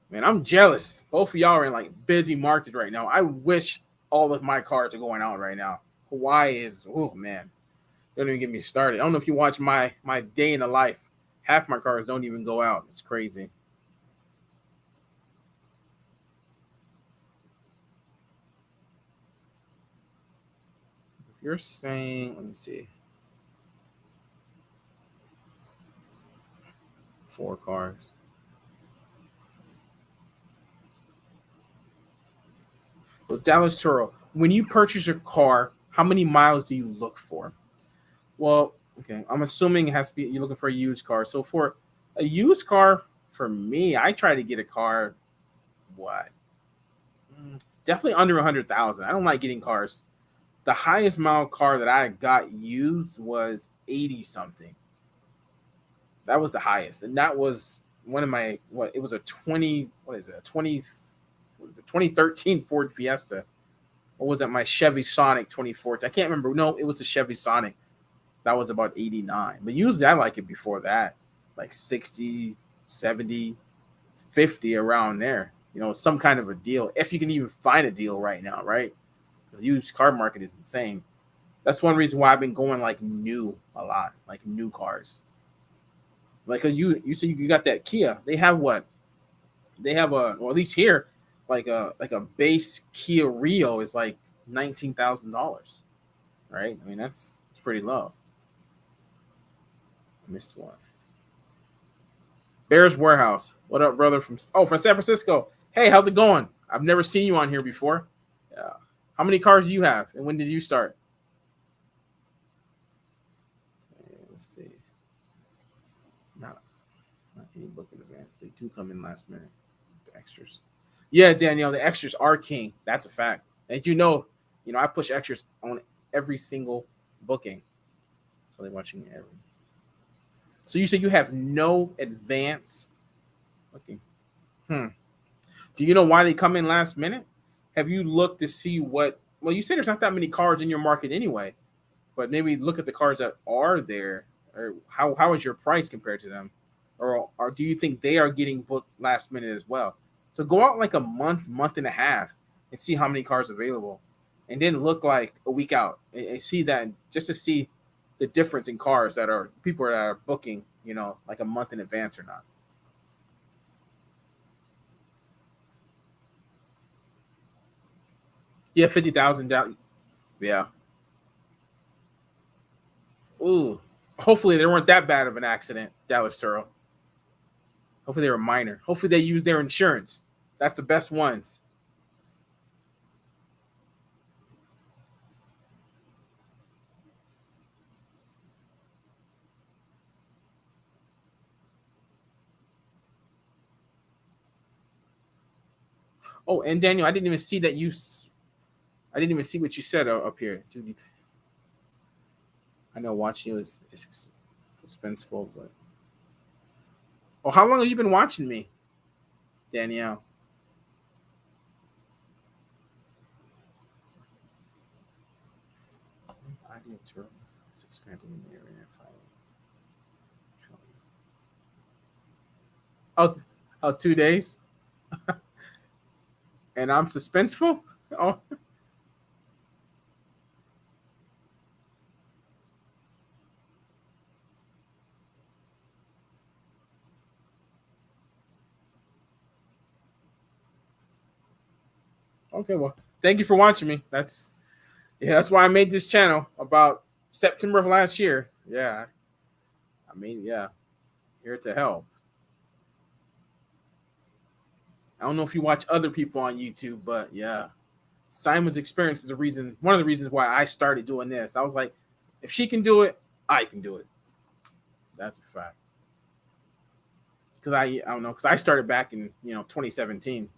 Man, I'm jealous. Both of y'all are in like busy markets right now. I wish all of my cars are going out right now. Hawaii is, oh man, don't even get me started. I don't know if you watch my day in the life. Half my cars don't even go out. It's crazy. If you're saying, let me see, 4 cars. So Dallas Turo, when you purchase your car, how many miles do you look for? Well, okay, I'm assuming it has to be you're looking for a used car. So for a used car, for me, I try to get a car. What? Definitely under 100,000. I don't like getting cars. The highest mile car that I got used was 80 something. That was the highest, and that was one of my what? It was a 20. What is it? A 20? What is it? 2013 Ford Fiesta. Or was it my Chevy Sonic 2014? I can't remember. No, it was a Chevy Sonic. That was about 89. But usually I like it before that, like 60, 70, 50 around there. Some kind of a deal. If you can even find a deal right now, right? Because the used car market is insane. That's one reason why I've been going like new a lot, like new cars. Like, cause you see you got that Kia. They have what? They have a, or at least here, like a base Kia Rio is like $19,000, right? I mean that's pretty low. I missed one. Bears Warehouse. What up, brother? From San Francisco. Hey, how's it going? I've never seen you on here before. Yeah. How many cars do you have, and when did you start? Okay, let's see. Not not any booking event. They do come in last minute. The extras. Yeah, Danielle, the extras are king. That's a fact. And I push extras on every single booking. So they're watching every. So you said you have no advance booking. Hmm. Do you know why they come in last minute? Have you looked to see what? Well, you said there's not that many cars in your market anyway, but maybe look at the cars that are there, or how is your price compared to them, or do you think they are getting booked last minute as well? So go out like a month and a half, and see how many cars available, and then look like a week out and see that just to see the difference in cars that are people that are booking, like a month in advance or not. Yeah, 50,000 down. Yeah. Ooh. Hopefully they weren't that bad of an accident, Dallas Turo. Hopefully they were minor. Hopefully they used their insurance. That's the best ones. Oh, and Daniel, I didn't even see that I didn't even see what you said up here. Dude, I know watching you is suspenseful, but oh, how long have you been watching me, Danielle? I did Turo. It's expanding in the area. Oh, oh, 2 days, and I'm suspenseful. Oh, okay. Well, thank you for watching me. That's why I made this channel about September of last year. Yeah, I mean, yeah, here to help. I don't know if you watch other people on YouTube, but yeah, Simon's experience is one of the reasons why I started doing this. I was like, if she can do it, I can do it. That's a fact. Because I don't know, because I started back in 2017.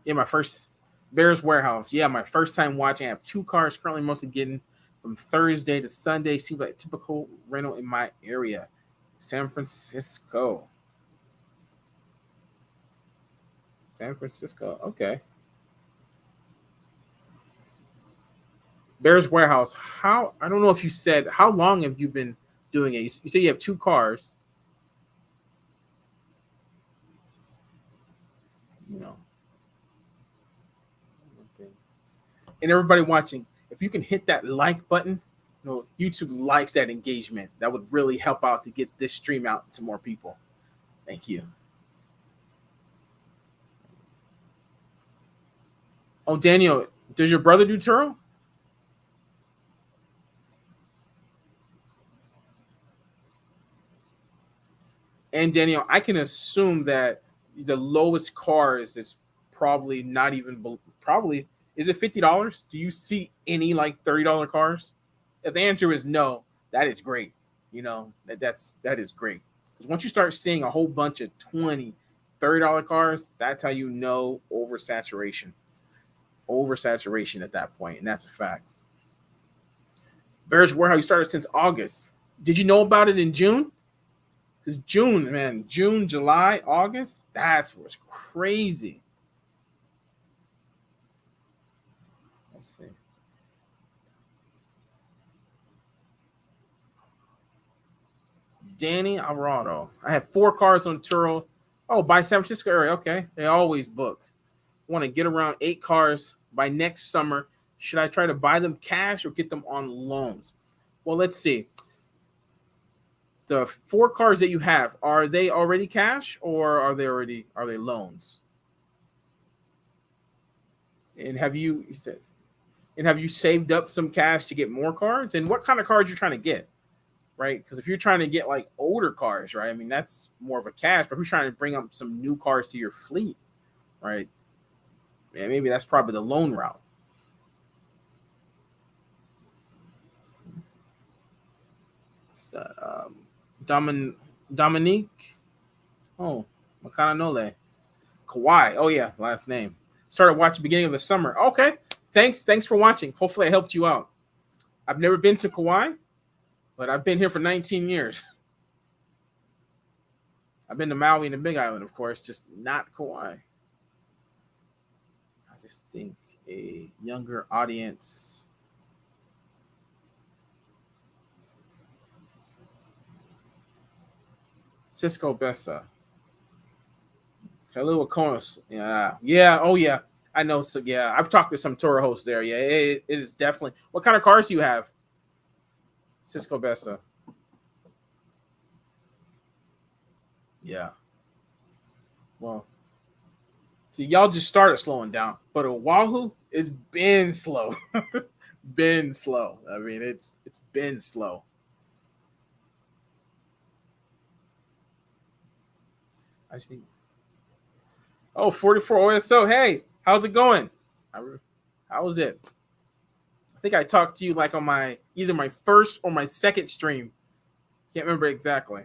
Yeah, my first Bears Warehouse. Yeah, my first time watching. I have two cars currently, mostly getting from Thursday to Sunday. Seems like a typical rental in my area, San Francisco. San Francisco. Okay. Bears Warehouse. How I don't know if you said how long have you been doing it? You say you have two cars. You know, and everybody watching, if you can hit that like button, YouTube likes that engagement. That would really help out to get this stream out to more people. Thank you. Oh, Daniel, does your brother do Turo? And Daniel, I can assume that the lowest cars is probably not even probably is it $50? Do you see any like $30 cars? If the answer is no, that is great. That is great. Because once you start seeing a whole bunch of 20, $30 cars, that's how you know oversaturation. Oversaturation at that point, and that's a fact. Bears Warehouse, you started since August. Did you know about it in June? Because June, man, June, July, August, that's what's crazy. Let's see. Danny Alvarado. I have four cars on Turo. Oh, by San Francisco area. Okay. They always booked. Want to get around 8 cars by next summer. Should I try to buy them cash or get them on loans? Well, let's see. The four cars that you have, are they already cash or are they loans? And you said, and have you saved up some cash to get more cards? And what kind of cards you're trying to get, right? Because if you're trying to get like older cars, right? I mean, that's more of a cash. But if you're trying to bring up some new cars to your fleet, right? Yeah, maybe that's probably the loan route. Dominique. Oh, Macananole. Kawhi. Oh yeah, last name. Started watching beginning of the summer. Okay. Thanks for watching. Hopefully I helped you out. I've never been to Kauai, but I've been here for 19 years. I've been to Maui and the Big Island, of course, just not Kauai. I just think a younger audience. Cisco Bessa. Kahlua Konos. Yeah. Oh yeah. I know. So yeah, I've talked to some Turo hosts there. Yeah, it is definitely. What kind of cars do you have? Cisco Bessa. Yeah. Well, see, y'all just started slowing down, but Oahu has been slow. Been slow. I mean, it's been slow. I just think. Oh, 44 OSO. Hey, how's it going? How was it? I think I talked to you like on my either my first or my second stream. Can't remember exactly.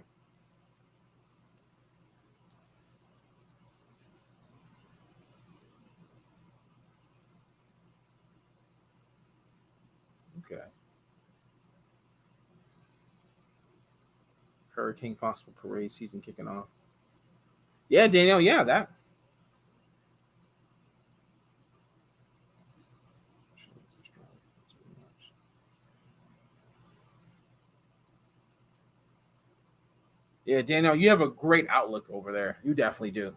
Okay. Hurricane possible parade season kicking off. Yeah, Daniel. Yeah, that. Yeah, Daniel, you have a great outlook over there. You definitely do.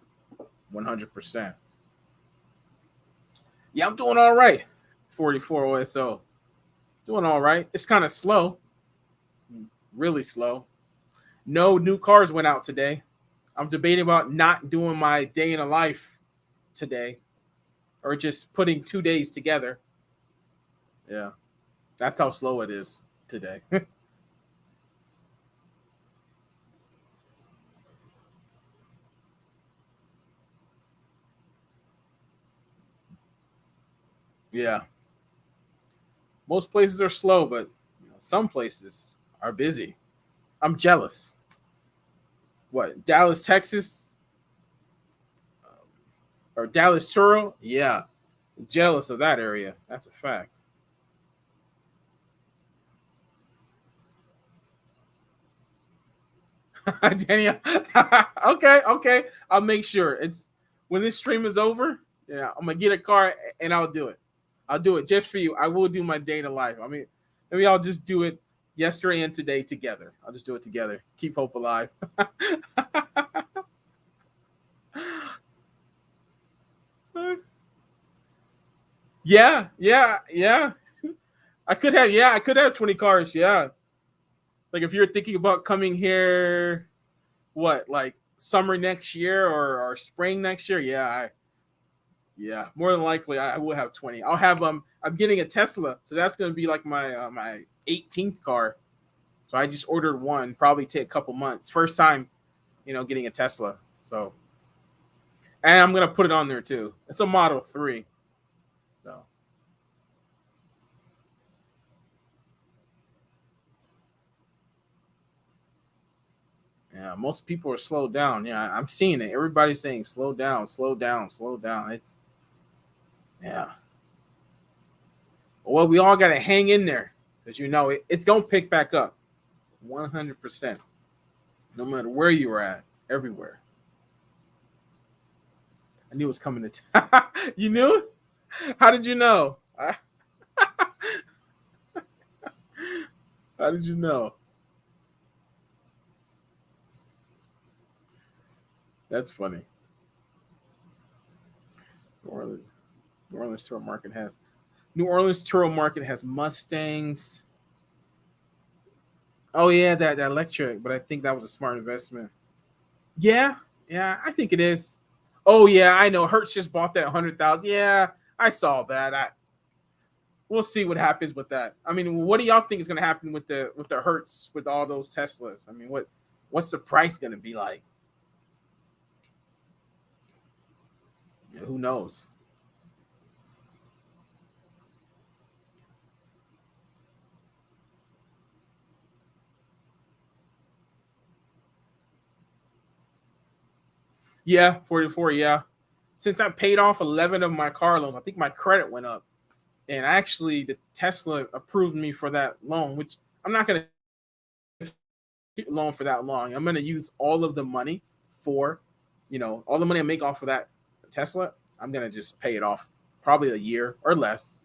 100%. Yeah, I'm doing all right. 44 OSO. Doing all right. It's kind of slow. Really slow. No new cars went out today. I'm debating about not doing my day in a life today or just putting 2 days together. Yeah. That's how slow it is today. Yeah. Most places are slow, but some places are busy. I'm jealous. What, Dallas, Texas? Or Dallas, Turo? Yeah. Jealous of that area. That's a fact. Daniel. Okay. I'll make sure. It's when this stream is over. Yeah, I'm gonna get a car and I'll do it. I'll do it just for you. I will do my day to life. I mean, maybe I'll just do it yesterday and today together. I'll just do it together. Keep hope alive. Yeah. I could have 20 cars. Yeah. Like if you're thinking about coming here, what, like summer next year or spring next year? Yeah, more than likely I will have 20. I'll have I'm getting a Tesla, so that's gonna be like my 18th car. So I just ordered one, probably take a couple months. First time, getting a Tesla. So and I'm gonna put it on there too. It's a Model 3. So yeah, most people are slowed down. Yeah, I'm seeing it. Everybody's saying slow down, slow down, slow down. Yeah. Well, we all gotta hang in there because it's gonna pick back up. 100%. No matter where you were at, everywhere. I knew it was coming to town. You knew? How did you know? How did you know? That's funny. New Orleans, New Orleans Turo market has New Orleans Turo market has Mustangs. Oh yeah, that electric, but I think that was a smart investment. Yeah, I think it is. Oh yeah, I know. Hertz just bought that 100,000. Yeah, I saw that. We'll see what happens with that. I mean, what do y'all think is going to happen with the Hertz with all those Teslas? I mean, what's the price going to be like? Yeah, who knows? Yeah, 44. Yeah, since I paid off 11 of my car loans, I think my credit went up, and actually the Tesla approved me for that loan, which I'm not going to keep a loan for that long. I'm going to use all of the money for, all the money I make off of that Tesla. I'm going to just pay it off probably a year or less.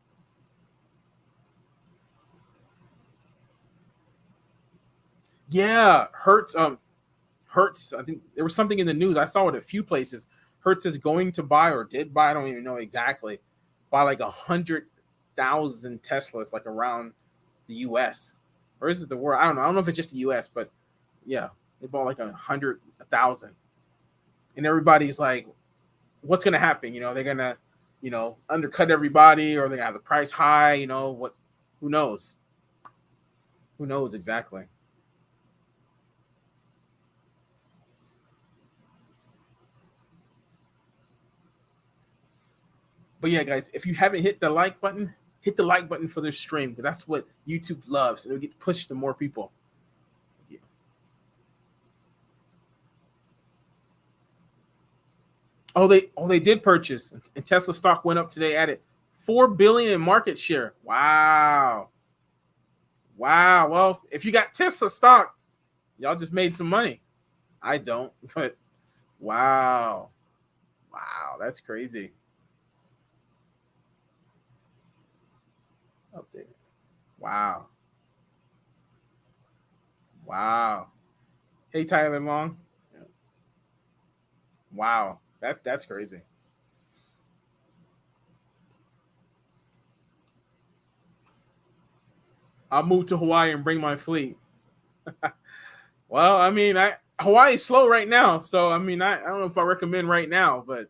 Yeah, Hertz. I think there was something in the news. I saw it a few places. Hertz is going to buy or did buy. I don't even know exactly. Buy like 100,000 Teslas, like around the U.S. or is it the world? I don't know. I don't know if it's just the U.S., but yeah, they bought like 100,000, and everybody's like, "What's gonna happen? They're gonna, undercut everybody, or they're gonna have the price high. What? Who knows? Who knows exactly?" But yeah, guys, if you haven't hit the like button for this stream because that's what YouTube loves. It'll get pushed to more people. Yeah. Oh they did purchase, and Tesla stock went up today. Added 4 billion in market share. Wow, wow. Well, if you got Tesla stock, y'all just made some money. I don't, but wow, wow, that's crazy. Update. Wow, wow. Hey Tyler Long. Wow, that's crazy. I'll move to Hawaii and bring my fleet. Well, I mean, Hawaii's slow right now, so I mean, I don't know if I recommend right now, but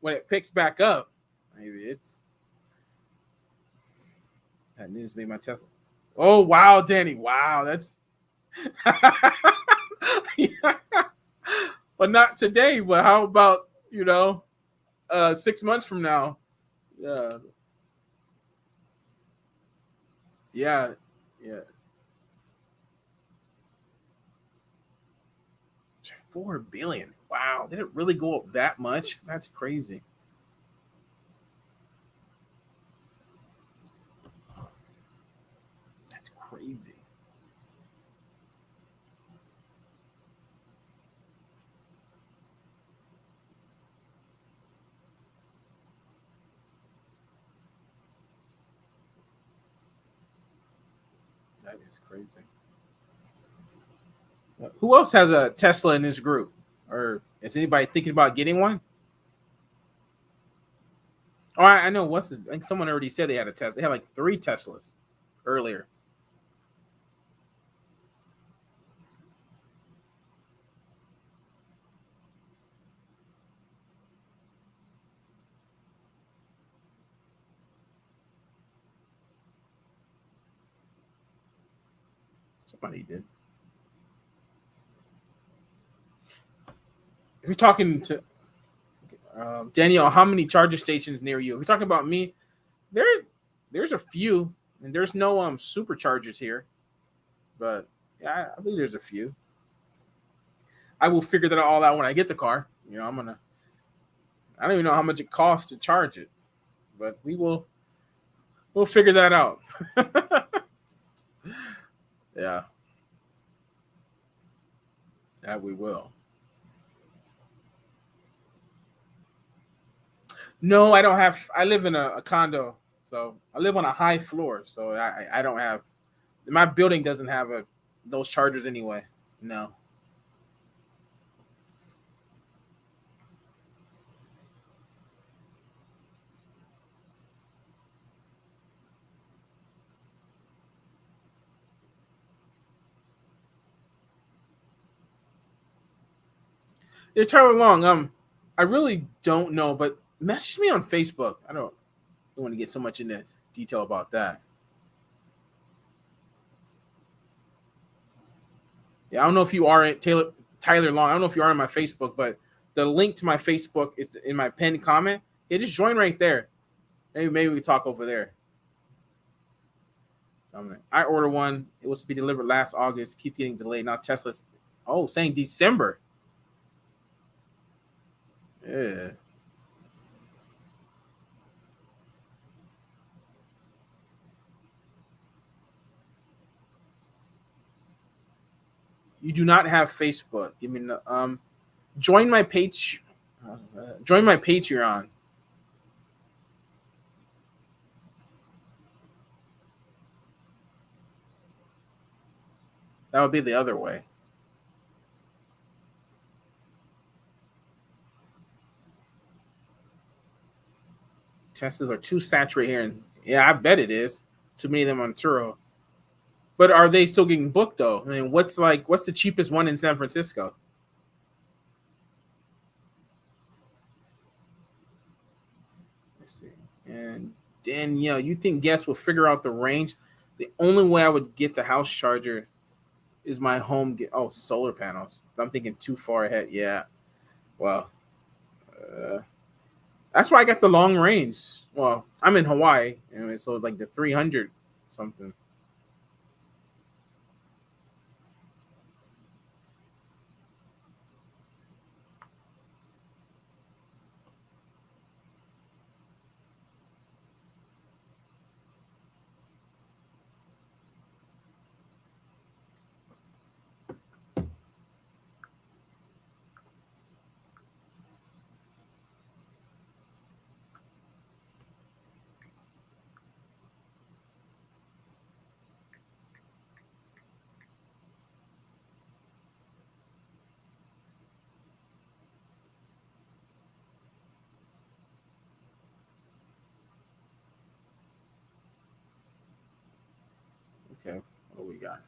when it picks back up, maybe it's that news made my Tesla. Oh wow, Danny! Wow, that's yeah. But not today. But how about 6 months from now? Yeah, yeah, yeah. 4 billion. Wow, did it really go up that much? That's crazy. That's crazy. That is crazy. Who else has a Tesla in this group? Or is anybody thinking about getting one? Oh, I know. I think someone already said they had a Tesla. They had like 3 Teslas earlier. Somebody did. If you're talking to Danielle, how many charger stations near you? If you're talking about me, there's a few, and there's no superchargers here, but yeah, I believe there's a few. I will figure that all out when I get the car. I don't even know how much it costs to charge it, but we'll figure that out. Yeah, that we will. No, I don't have. I live in a condo, so I live on a high floor, so I don't have. My building doesn't have those chargers anyway. No, it's Tyler Long. I really don't know, but message me on Facebook. I don't. don't want to get so much into detail about that. Yeah, I don't know if you are Tyler Long. I don't know if you are on my Facebook, but the link to my Facebook is in my pinned comment. Yeah, just join right there. Maybe we can talk over there. I ordered one. It was to be delivered last August. Keep getting delayed. Now Tesla's saying December. Yeah. You do not have Facebook. Give me join my page. Join my Patreon. That would be the other way. Teslas are too saturated here, and yeah, I bet it is. Too many of them on Turo. But are they still getting booked though? I mean, what's the cheapest one in San Francisco? Let's see. And Danielle, you think guests will figure out the range? The only way I would get the house charger is my home get solar panels. I'm thinking too far ahead. Yeah. Well, uh, that's why I got the long range. Well, I'm in Hawaii, anyway, so like the 300 something. Okay, what do we got?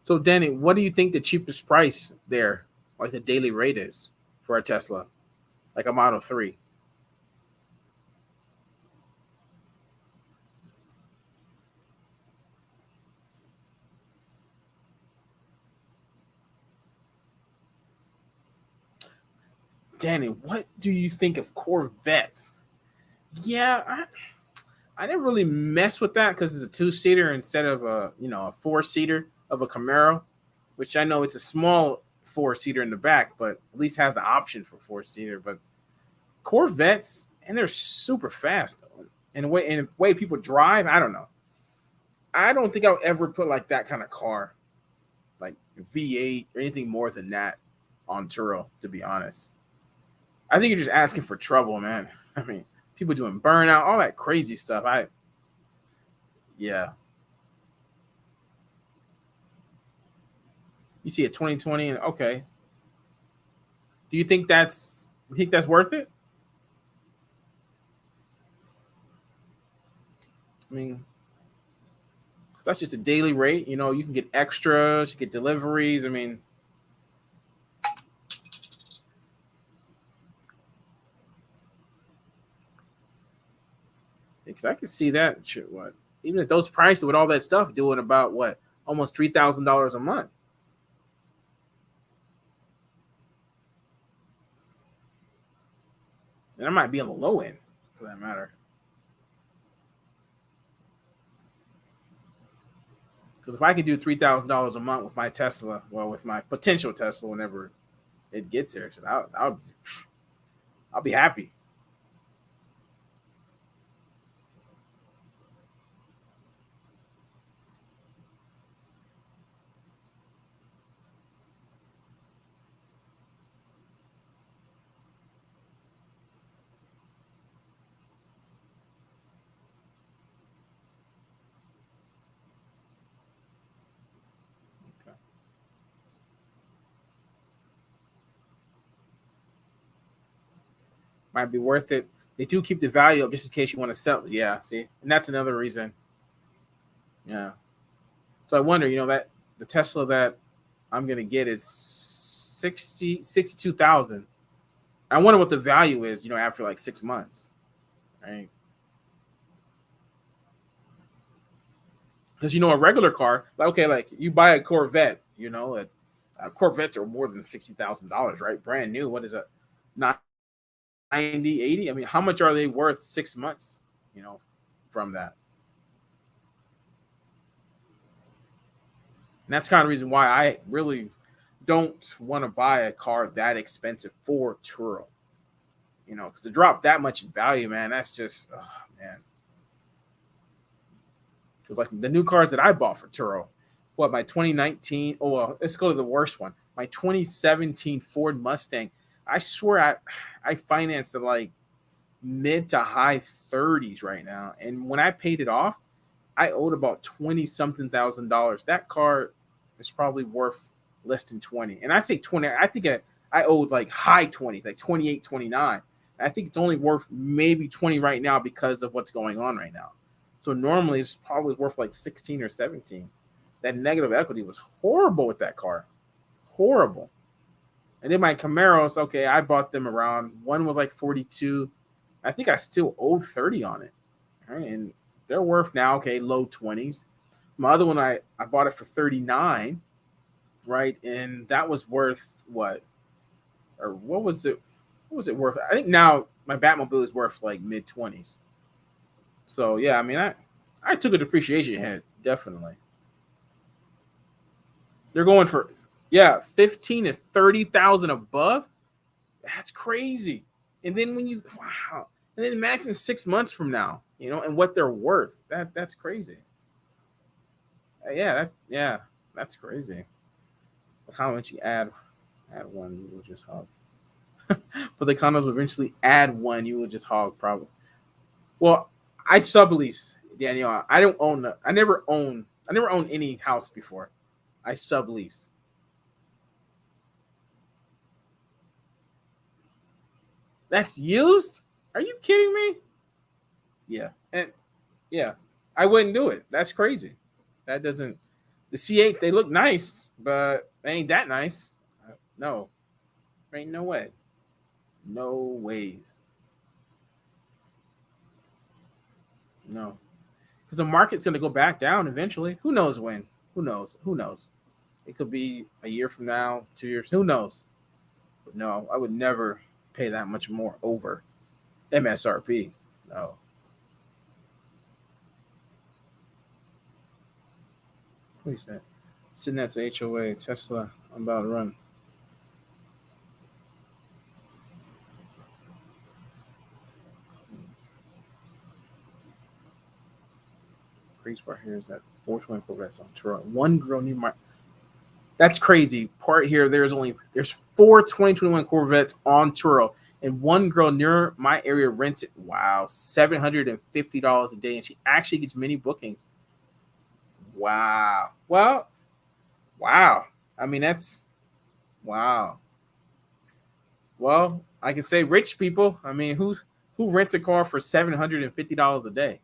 So, Danny, what do you think the cheapest price there, like the daily rate is for a Tesla, like a Model 3? Danny, what do you think of Corvettes? Yeah, I didn't really mess with that because it's a two-seater instead of a four-seater of a Camaro, which I know it's a small four-seater in the back, but at least has the option for four-seater. But Corvettes, and they're super fast, and the way people drive, I don't know. I don't think I'll ever put like that kind of car, like V8 or anything more than that, on Turo. To be honest, I think you're just asking for trouble, man. I mean, people doing burnout, all that crazy stuff. Yeah. You see a 2020, and okay, do you think that's worth it? I mean, that's just a daily rate. You can get extras, you get deliveries. I mean, because I can see that. Shit, what? Even at those prices with all that stuff, doing about what, almost $3,000 a month, and I might be on the low end for that matter. Because if I could do $3,000 a month with my Tesla, well, with my potential Tesla, whenever it gets there, so I'll be happy. Might be worth it. They do keep the value up just in case you want to sell. Yeah, see, and that's another reason. Yeah. So I wonder, that the Tesla that I'm gonna get is 62,000. I wonder what the value is, after like 6 months, right? Because a regular car, like okay, like you buy a Corvette, Corvettes are more than $60,000, right? Brand new. What is it? 90, 80? I mean, how much are they worth 6 months, from that? And that's kind of the reason why I really don't want to buy a car that expensive for Turo. Because to drop that much in value, man, that's just, oh, man. Because like the new cars that I bought for Turo, what, my 2019, oh, well, let's go to the worst one. My 2017 Ford Mustang. I swear I financed it like mid to high 30s right now. And when I paid it off, I owed about 20 something $1,000. That car is probably worth less than 20. And I say 20, I think I owed like high 20s, like 28, 29. I think it's only worth maybe 20 right now because of what's going on right now. So normally it's probably worth like 16 or 17. That negative equity was horrible with that car. Horrible. And then my Camaros, okay, I bought them around, one was like 42. I think I still owed 30 on it. Right? And they're worth now, okay, low 20s. My other one, I bought it for 39, right? And that was worth what? Or what was it? What was it worth? I think now my Batmobile is worth like mid 20s. So yeah, I mean, I took a depreciation hit, definitely. They're going for 15 to 30,000 above. That's crazy. And then wow, and then max in 6 months from now, and what they're worth. That's crazy. Yeah, that's crazy. How much you add one, you will just hog. But the condos will eventually add one, you will just hog probably. Well, I sublease, Daniel. I don't own. I never own any house before. I sublease. That's used? Are you kidding me? Yeah, and yeah, I wouldn't do it. That's crazy. That doesn't. The C8s, they look nice, but they ain't that nice. No, ain't no way. No way. No, because the market's gonna go back down eventually. Who knows when? Who knows? Who knows? It could be a year from now, 2 years. Who knows? But no, I would never pay that much more over MSRP. No. What is that? Sitting at the HOA, Tesla, I'm about to run. Crazy part here is that 420 Corvettes on Turo. One girl near my. That's crazy. Part here, there's 4 2021 Corvettes on Turo, and one girl near my area rents it. Wow, $750 a day, and she actually gets many bookings. Wow. Well, wow. I mean, that's wow. Well, I can say rich people. I mean, who rents a car for $750 a day?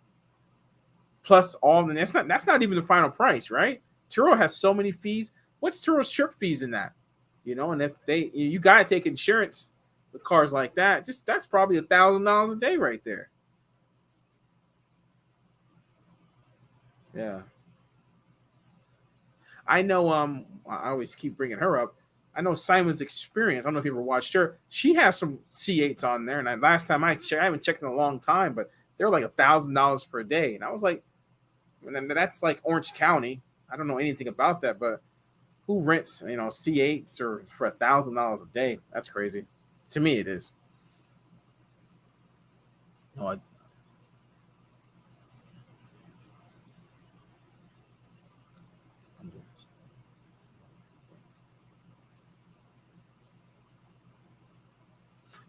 Plus all, and that's not even the final price, right? Turo has so many fees. What's Turo's trip fees in that? And if you gotta take insurance with cars like that, just that's probably $1,000 a day right there. Yeah, I know. I always keep bringing her up. I know Simon's Experience. I don't know if you ever watched her. She has some C8s on there, and last time I haven't checked in a long time, but they're like $1,000 per day, and I was like, and that's like Orange County. I don't know anything about that, but who rents C8s or for $1,000 a day? That's crazy. To me, it is. No,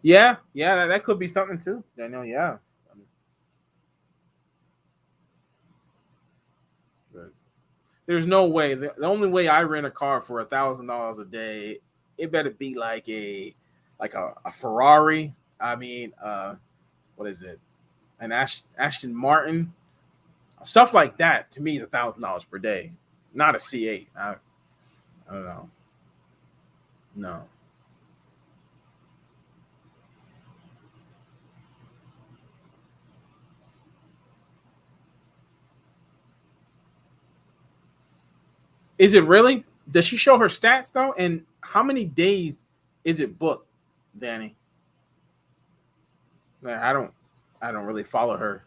yeah, that could be something too. Daniel, yeah. But there's no way. The only way I rent a car for $1,000 a day, it better be like a Ferrari I mean, what is it? An Ashton Martin, stuff like that. To me, is $1,000 per day, not a C8. I don't know. No. Is it really? Does she show her stats though? And how many days is it booked, Danny? Like, I don't really follow her.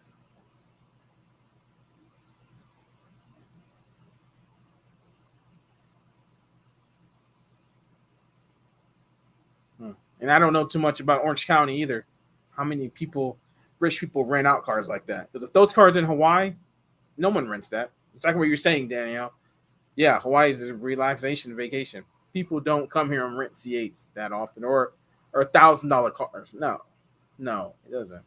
Hmm. And I don't know too much about Orange County either. How many people, rich people, rent out cars like that? Because if those cars in Hawaii, no one rents that. It's like what you're saying, Danielle. Yeah, Hawaii is a relaxation vacation. People don't come here and rent C8s that often, or $1,000 cars. No, no, it doesn't.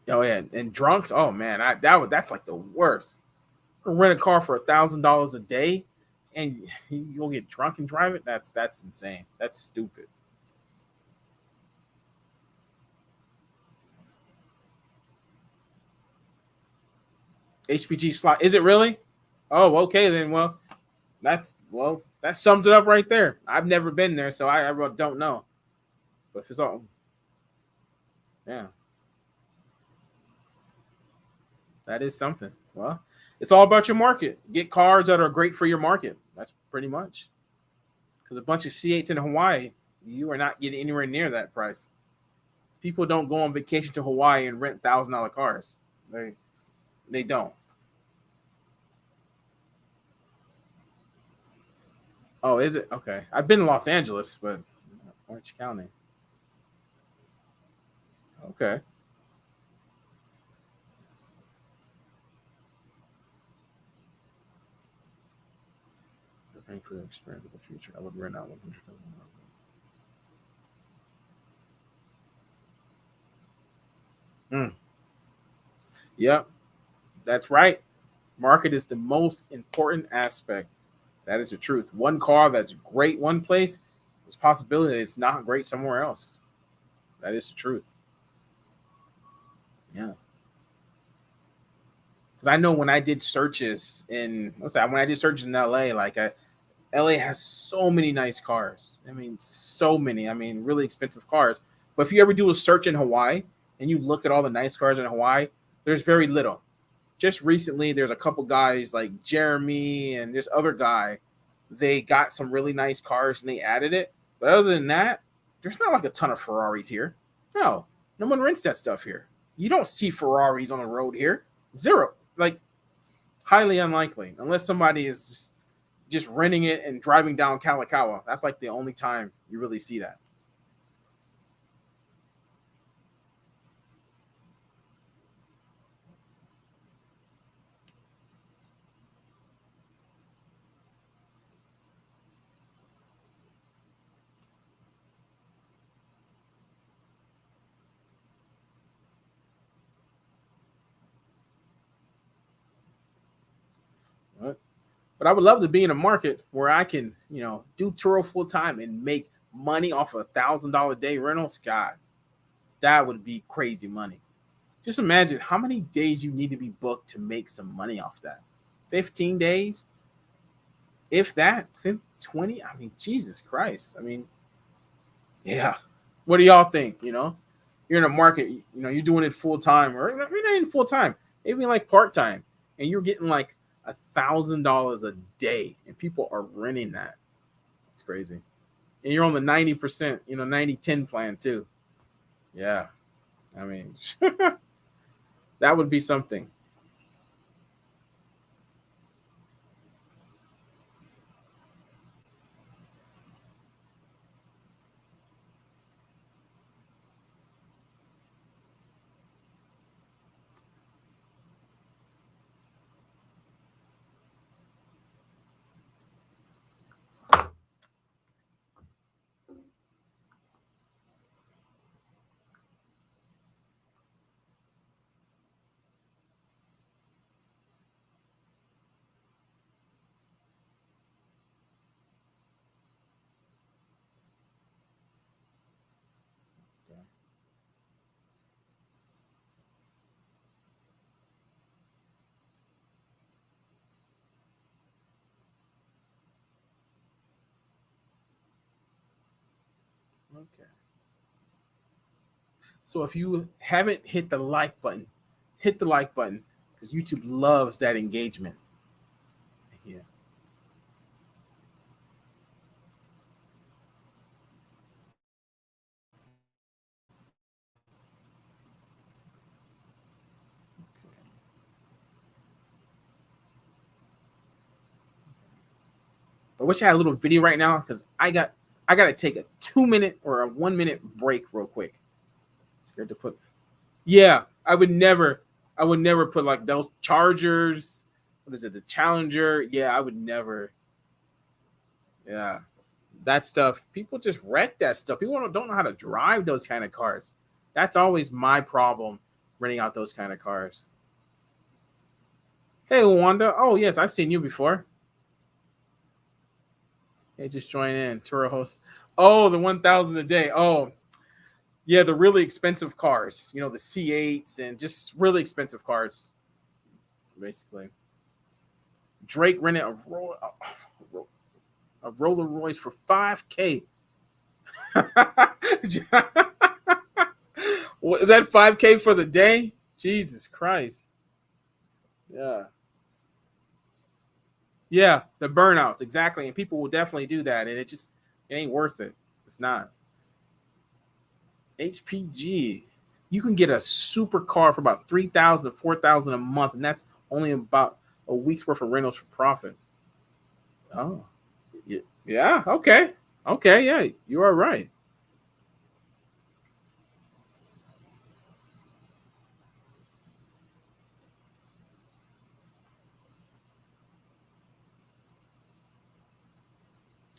Oh yeah, and drunks. Oh man, that's like the worst. Rent a car for $1,000 a day, and you'll get drunk and drive it. That's insane. That's stupid. HPG slot. Is it really? Oh, okay then. That sums it up right there. I've never been there, so I really don't know. But if it's all, yeah, that is something. Well, it's all about your market. Get cars that are great for your market. That's pretty much because a bunch of C8s in Hawaii, you are not getting anywhere near that price. People don't go on vacation to Hawaii and rent $1,000 cars. They don't. Oh, is it? Okay. I've been in Los Angeles, but Orange County. Okay. Preparing for the experience of the future. I would rent out 100. Mm. Yep, that's right. Market is the most important aspect. That is the truth. One car that's great one place, there's a possibility that it's not great somewhere else. That is the truth. Yeah. Because I know when I did searches in what's that? When I did searches in LA, LA has so many nice cars. I mean, so many. I mean, really expensive cars. But if you ever do a search in Hawaii and you look at all the nice cars in Hawaii, there's very little. Just recently, there's a couple guys like Jeremy and this other guy. They got some really nice cars and they added it. But other than that, there's not like a ton of Ferraris here. No, no one rents that stuff here. You don't see Ferraris on the road here. Zero. Like highly unlikely, unless somebody is just renting it and driving down Kalakaua. That's like the only time you really see that. But I would love to be in a market where I can, do Turo full time and make money off of $1,000 day rentals. God, that would be crazy money. Just imagine how many days you need to be booked to make some money off that. 15 days, if that, 20. I mean, Jesus Christ. I mean, yeah. What do y'all think? You're in a market, you're doing it full time, or maybe not even full time, maybe like part time, and you're getting like $1,000 a day, and people are renting that. It's crazy. And you're on the 90%, 90/10 plan too. Yeah. I mean, that would be something. Okay. So if you haven't hit the like button, hit the like button because YouTube loves that engagement. Yeah. I wish I had a little video right now because I gotta take a 2 minute or a 1 minute break real quick. Scared to put. Yeah, I would never put like those chargers. What is it? The Challenger. Yeah, I would never. Yeah, that stuff. People just wreck that stuff. People don't know how to drive those kind of cars. That's always my problem renting out those kind of cars. Hey, Wanda. Oh yes, I've seen you before. Hey, just join in. Turo host. Oh, the 1,000 a day. Oh, yeah, the really expensive cars. You know, the C8s and just really expensive cars, basically. Drake rented a Roller Royce for 5K. What, is that 5K for the day? Jesus Christ. Yeah. Yeah, the burnouts, exactly. And people will definitely do that. And it ain't worth it. It's not. HPG. You can get a super car for about 3,000 to 4,000 a month, and that's only about a week's worth of rentals for profit. Oh. Yeah, okay. Okay, yeah, you are right.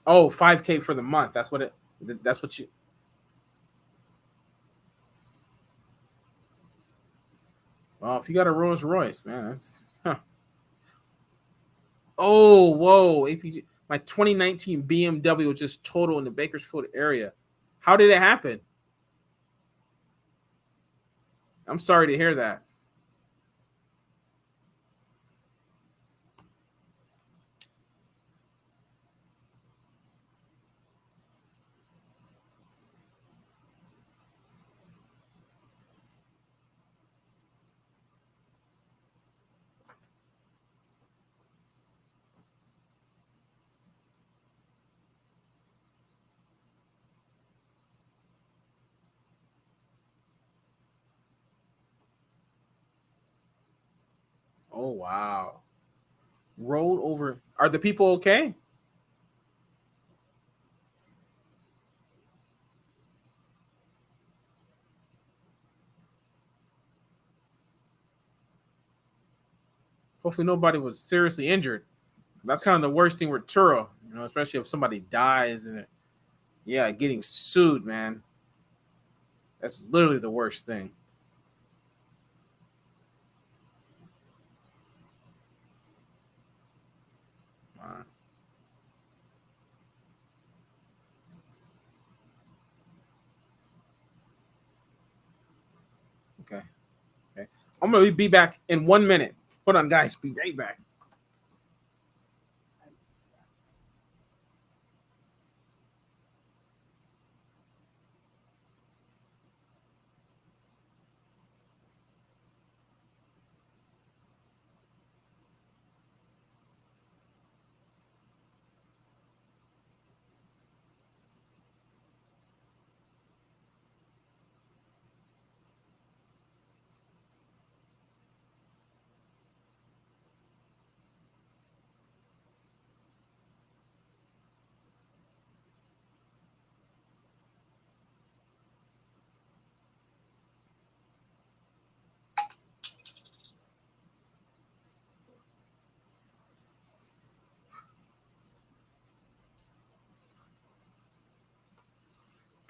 Oh, 5K for the month. That's what you. Well, if you got a Rolls Royce, man, that's huh. Oh, whoa, APG. My 2019 BMW was just total in the Bakersfield area. How did it happen? I'm sorry to hear that. Oh, wow. Rolled over. Are the people okay? Hopefully nobody was seriously injured. That's kind of the worst thing with Turo, especially if somebody dies and yeah, getting sued, man. That's literally the worst thing. Uh, okay. Okay. I'm gonna be back in 1 minute. Hold on, guys. Be right back.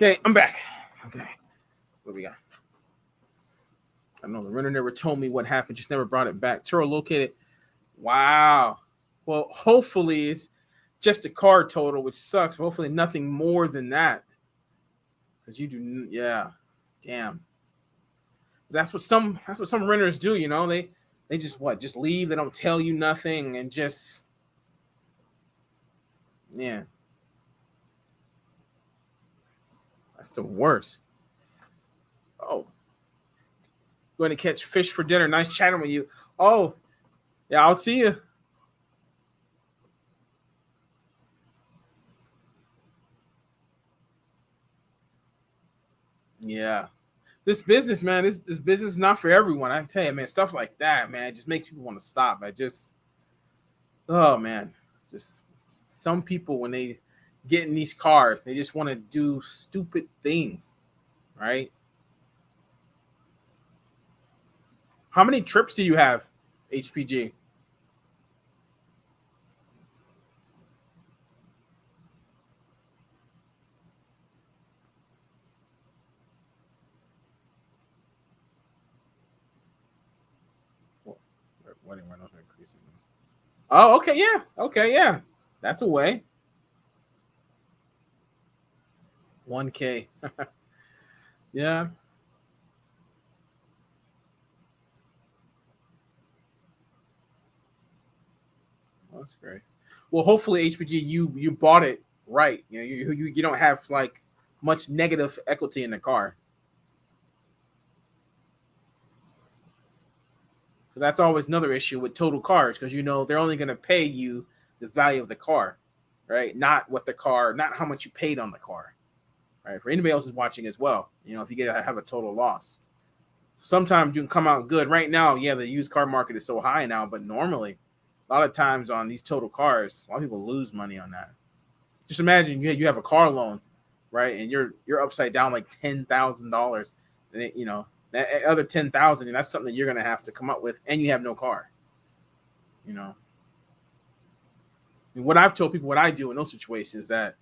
Okay, I'm back. Okay. What we got? I don't know. The renter never told me what happened, just never brought it back. Turo located. Wow. Well, hopefully it's just a car total, which sucks. Hopefully nothing more than that. Because you do, yeah. Damn. That's what some renters do, they just just leave, they don't tell you nothing and just yeah. That's the worst. Oh, going to catch fish for dinner. Nice chatting with you. Oh, yeah, I'll see you. Yeah. This business, man, this business is not for everyone. I tell you, man, stuff like that, man, it just makes people want to stop. I just, oh man, just some people when they get in these cars, they just want to do stupid things, right? How many trips do you have, HPG? What, wedding rentals are increasing. Oh, okay, yeah, okay, yeah, that's a way. 1K. Yeah, well, that's great. Well, hopefully, HPG, you bought it right. You know, you don't have like much negative equity in the car. So that's always another issue with total cars because you know they're only going to pay you the value of the car, right? Not what the car, not how much you paid on the car, right? For anybody else is watching as well, you know, if you get have a total loss, so sometimes you can come out good. Right now, yeah, the used car market is so high now, but normally, a lot of times on these total cars, a lot of people lose money on that. Just imagine you have a car loan, right, and you're upside down like $10,000, and you know that other 10,000, and that's something that you're gonna have to come up with, and you have no car. You know, and what I've told people what I do in those situations is that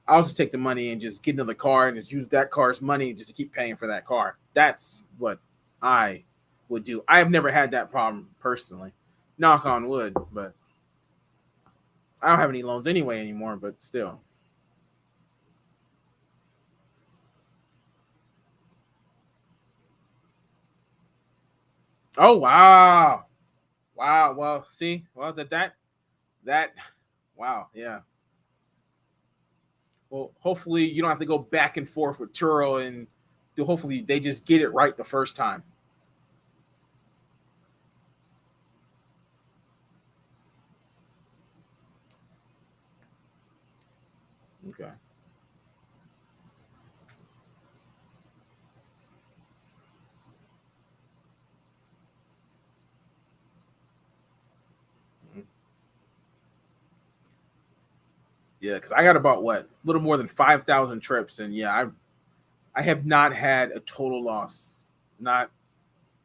I'll just take the money and just get another car and just use that car's money just to keep paying for that car. That's what I would do. I have never had that problem personally. Knock on wood, but I don't have any loans anyway anymore, but still. Oh wow. Wow. Well, see, well that wow, yeah. Well, hopefully you don't have to go back and forth with Turo and hopefully they just get it right the first time. Okay. Mhm. Yeah, because I got about what, a little more than 5,000 trips, and yeah, I have not had a total loss. Not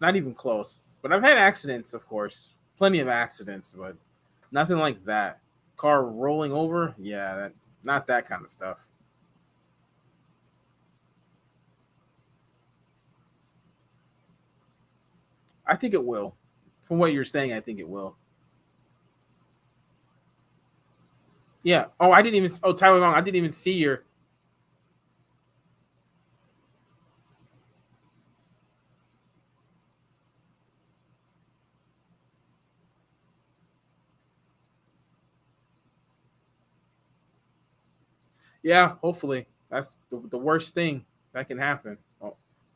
even close. But I've had accidents, of course, plenty of accidents, but nothing like that. Car rolling over, yeah, not that kind of stuff. I think it will. From what you're saying, I think it will. Yeah. Oh, I didn't even. Oh, Tyler Long, I didn't even see your. Yeah, hopefully that's the worst thing that can happen.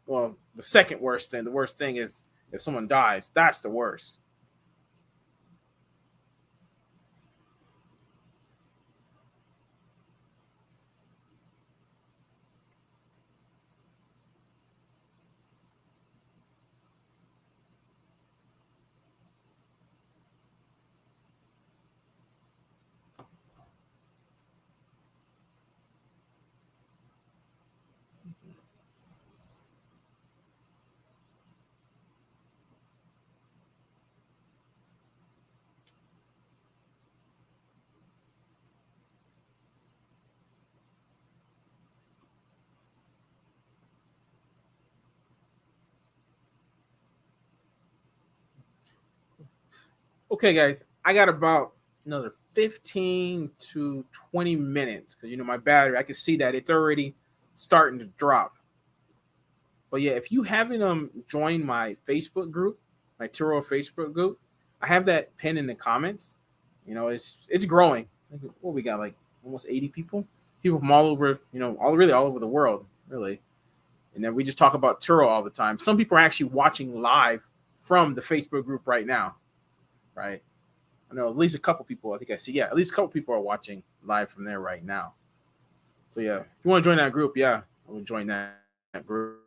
Well, the second worst thing. The worst thing is if someone dies. That's the worst. Okay, guys, I got about another 15 to 20 minutes because you know my battery. I can see that it's already starting to drop. But yeah, if you haven't joined my Facebook group, my Turo Facebook group, I have that pin in the comments. You know, it's growing. What we got, like almost 80 people, people from all over, you know, all really all over the world. really. And then we just talk about Turo all the time. Some people are actually watching live from the Facebook group right now, right? I know at least a couple people. I think I see. Yeah, at least a couple people are watching live from there right now. So yeah, if you want to join that group, yeah, I will join that group.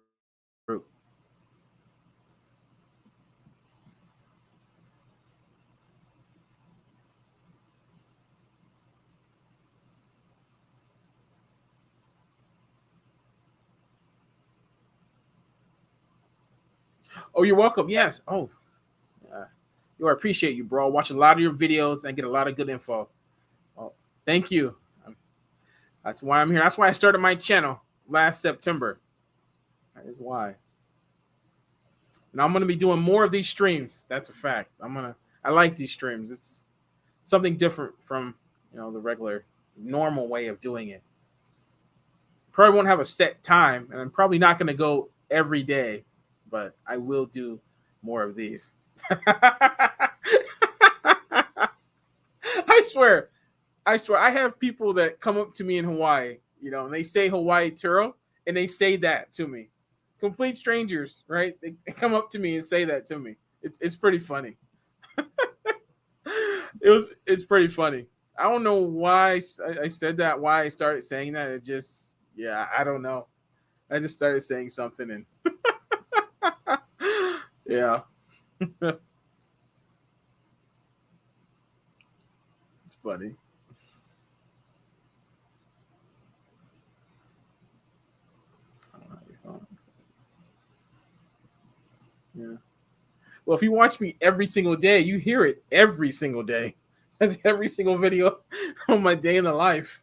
Oh, you're welcome. Yes. Oh, uh, I appreciate you, bro. I watch a lot of your videos and get a lot of good info. Oh, thank you. That's why I'm here. That's why I started my channel last September. That is why. And I'm gonna be doing more of these streams. That's a fact. I like these streams. It's something different from the regular normal way of doing it. Probably won't have a set time, and I'm probably not gonna go every day, but I will do more of these. I swear. I have people that come up to me in Hawaii, and they say Hawaii Turo, and they say that to me. Complete strangers, right? They come up to me and say that to me. It's pretty funny. It's pretty funny. I don't know why I said that, why I started saying that. It just, yeah, I don't know. I just started saying something and yeah. It's funny. Yeah. Well, if you watch me every single day, you hear it every single day. That's every single video on my day in the life.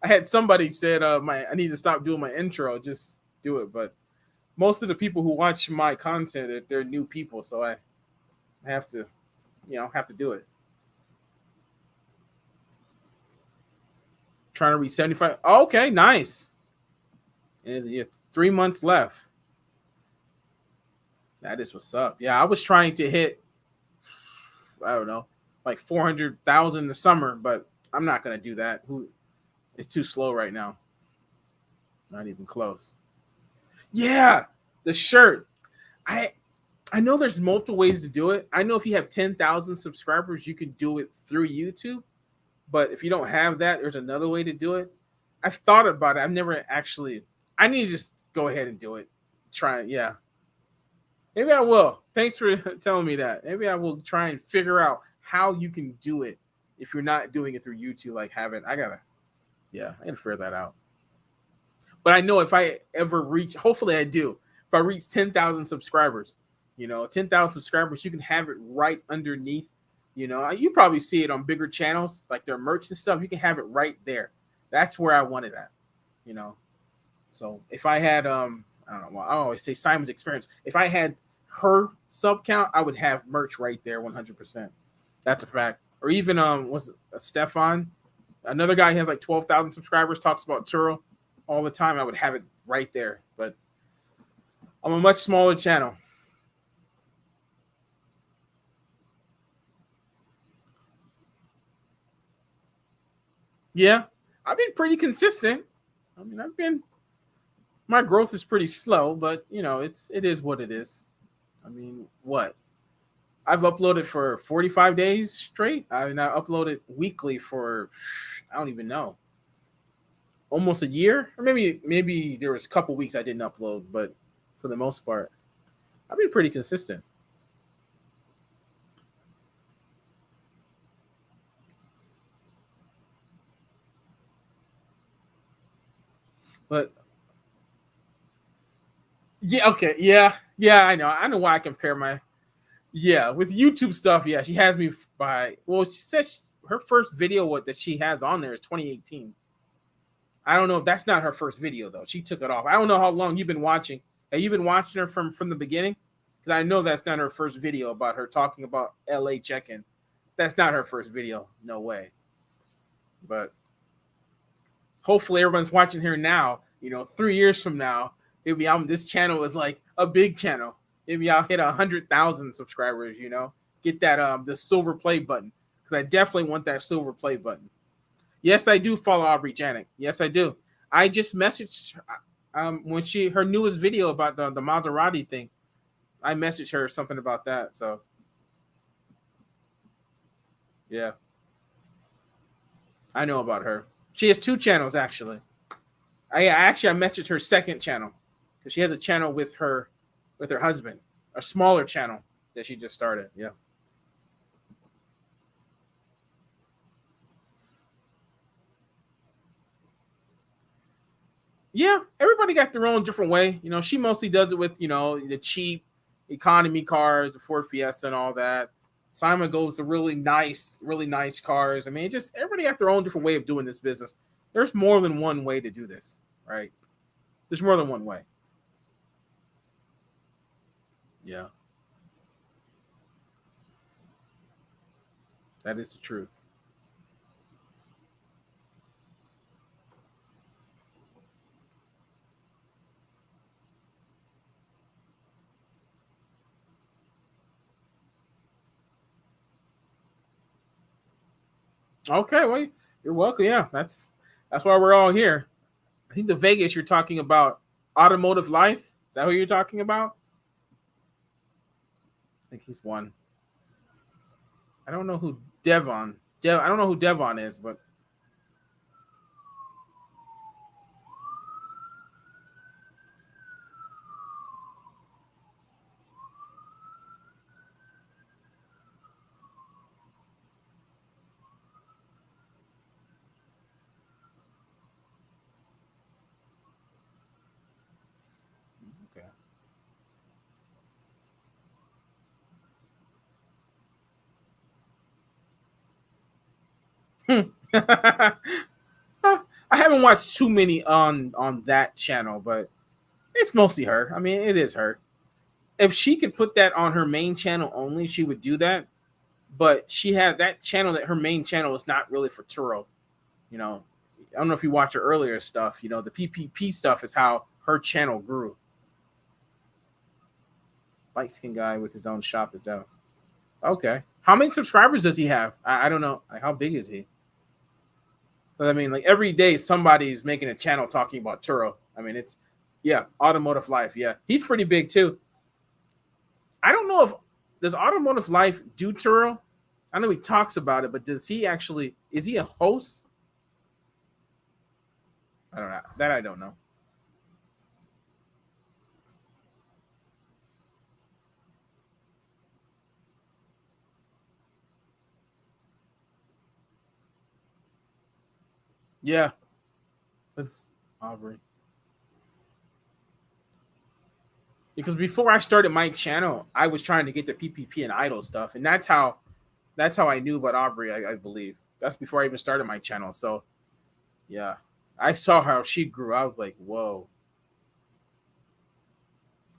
I had somebody said I need to stop doing my intro, just do it. But most of the people who watch my content, they're new people, so I have to, have to do it. Trying to reach 75. Oh, okay, nice. And yeah, 3 months left. That is what's up. Yeah, I was trying to hit, I don't know, like 400,000 in the summer, but I'm not gonna do that. It's too slow right now. Not even close. Yeah, the shirt. I know there's multiple ways to do it. I know if you have 10,000 subscribers, you can do it through YouTube. But if you don't have that, there's another way to do it. I've thought about it. I've never actually. I need to just go ahead and do it. Try it. Yeah. Maybe I will. Thanks for telling me that. Maybe I will try and figure out how you can do it if you're not doing it through YouTube. Like have it. I gotta figure that out. But I know if I ever reach, hopefully I do. If I reach 10,000 subscribers, 10,000 subscribers, you can have it right underneath. You probably see it on bigger channels, like their merch and stuff. You can have it right there. That's where I want it at. So if I had, I don't know. Well, I always say Simon's experience. If I had her sub count, I would have merch right there, 100%. That's a fact. Or even was it Stefan, another guy who has like 12,000 subscribers, talks about Turo all the time. I would have it right there. But I'm a much smaller channel. Yeah, I've been pretty consistent. I mean, my growth is pretty slow, but it is what it is. I mean, what? I've uploaded for 45 days straight. I uploaded weekly for I don't even know, almost a year, or maybe there was a couple weeks I didn't upload, but for the most part, I've been pretty consistent. But yeah, okay, yeah, I know why I compare my with YouTube stuff. Yeah, she has me by she says her first video that she has on there is 2018. I don't know if that's not her first video though. She took it off. I don't know how long you've been watching. Have you been watching her from the beginning? Because I know that's not her first video about her talking about LA check-in. That's not her first video. No way. But hopefully everyone's watching her now. 3 years from now, maybe this channel is like a big channel. Maybe I'll hit 100,000 subscribers. Get that the silver play button, because I definitely want that silver play button. Yes, I do follow Aubrey Janik. Yes, I do. I just messaged. When her newest video about the Maserati thing, I messaged her something about that. So yeah, I know about her. She has 2 channels actually. I messaged her second channel because she has a channel with her husband, a smaller channel that she just started. Yeah. Yeah, everybody got their own different way. She mostly does it with, the cheap economy cars, the Ford Fiesta and all that. Simon goes to really nice cars. I mean, just everybody got their own different way of doing this business. There's more than one way to do this, right? There's more than one way. Yeah, that is the truth. Okay, well, you're welcome. Yeah, that's why we're all here. I think the Vegas you're talking about automotive life. Is that what you're talking about? I think he's one. I don't know who Devon. I don't know who Devon is, but okay. I haven't watched too many on that channel, but it's mostly her. I mean, it is her. If she could put that on her main channel only, she would do that. But she had that channel that her main channel is not really for Turo. You know, I don't know if you watch her earlier stuff. The PPP stuff is how her channel grew. Light skin guy with his own shop is out. Okay. How many subscribers does he have? I don't know. Like, how big is he? But I mean, like every day somebody's making a channel talking about Turo. I mean, it's yeah, automotive life. Yeah, he's pretty big too. I don't know if does automotive life do Turo. I know he talks about it, but does he actually? Is he a host? I don't know. That I don't know. Yeah, that's Aubrey. Because before I started my channel, I was trying to get the PPP and idle stuff, and that's how I knew about Aubrey. I believe that's before I even started my channel. So yeah, I saw how she grew. I was like, whoa,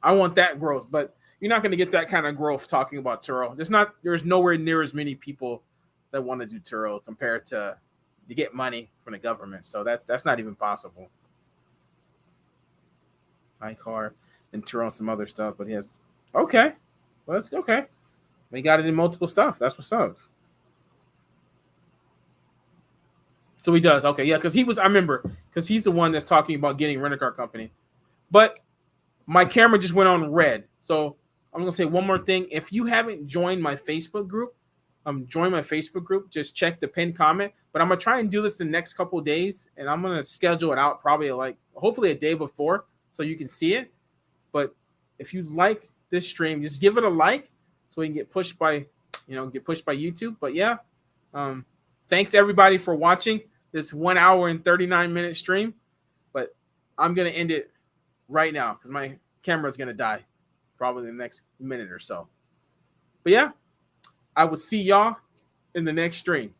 I want that growth, but you're not going to get that kind of growth talking about Turo. There's nowhere near as many people that want to do Turo compared to get money from the government. So that's not even possible. iCar and Turo and some other stuff, but he has okay. Well, that's okay. We got it in multiple stuff. That's what's up. So he does. Okay, yeah, because he was. I remember because he's the one that's talking about getting a rent a car company. But my camera just went on red. So I'm gonna say one more thing. If you haven't joined my Facebook group, join my Facebook group. Just check the pinned comment. But I'm gonna try and do this the next couple of days, and I'm gonna schedule it out probably like hopefully a day before so you can see it. But if you like this stream, just give it a like so we can get pushed by YouTube. But yeah, um, thanks everybody for watching this 1 hour and 39-minute stream. But I'm gonna end it right now because my camera is gonna die probably in the next minute or so. But yeah, I will see y'all in the next stream.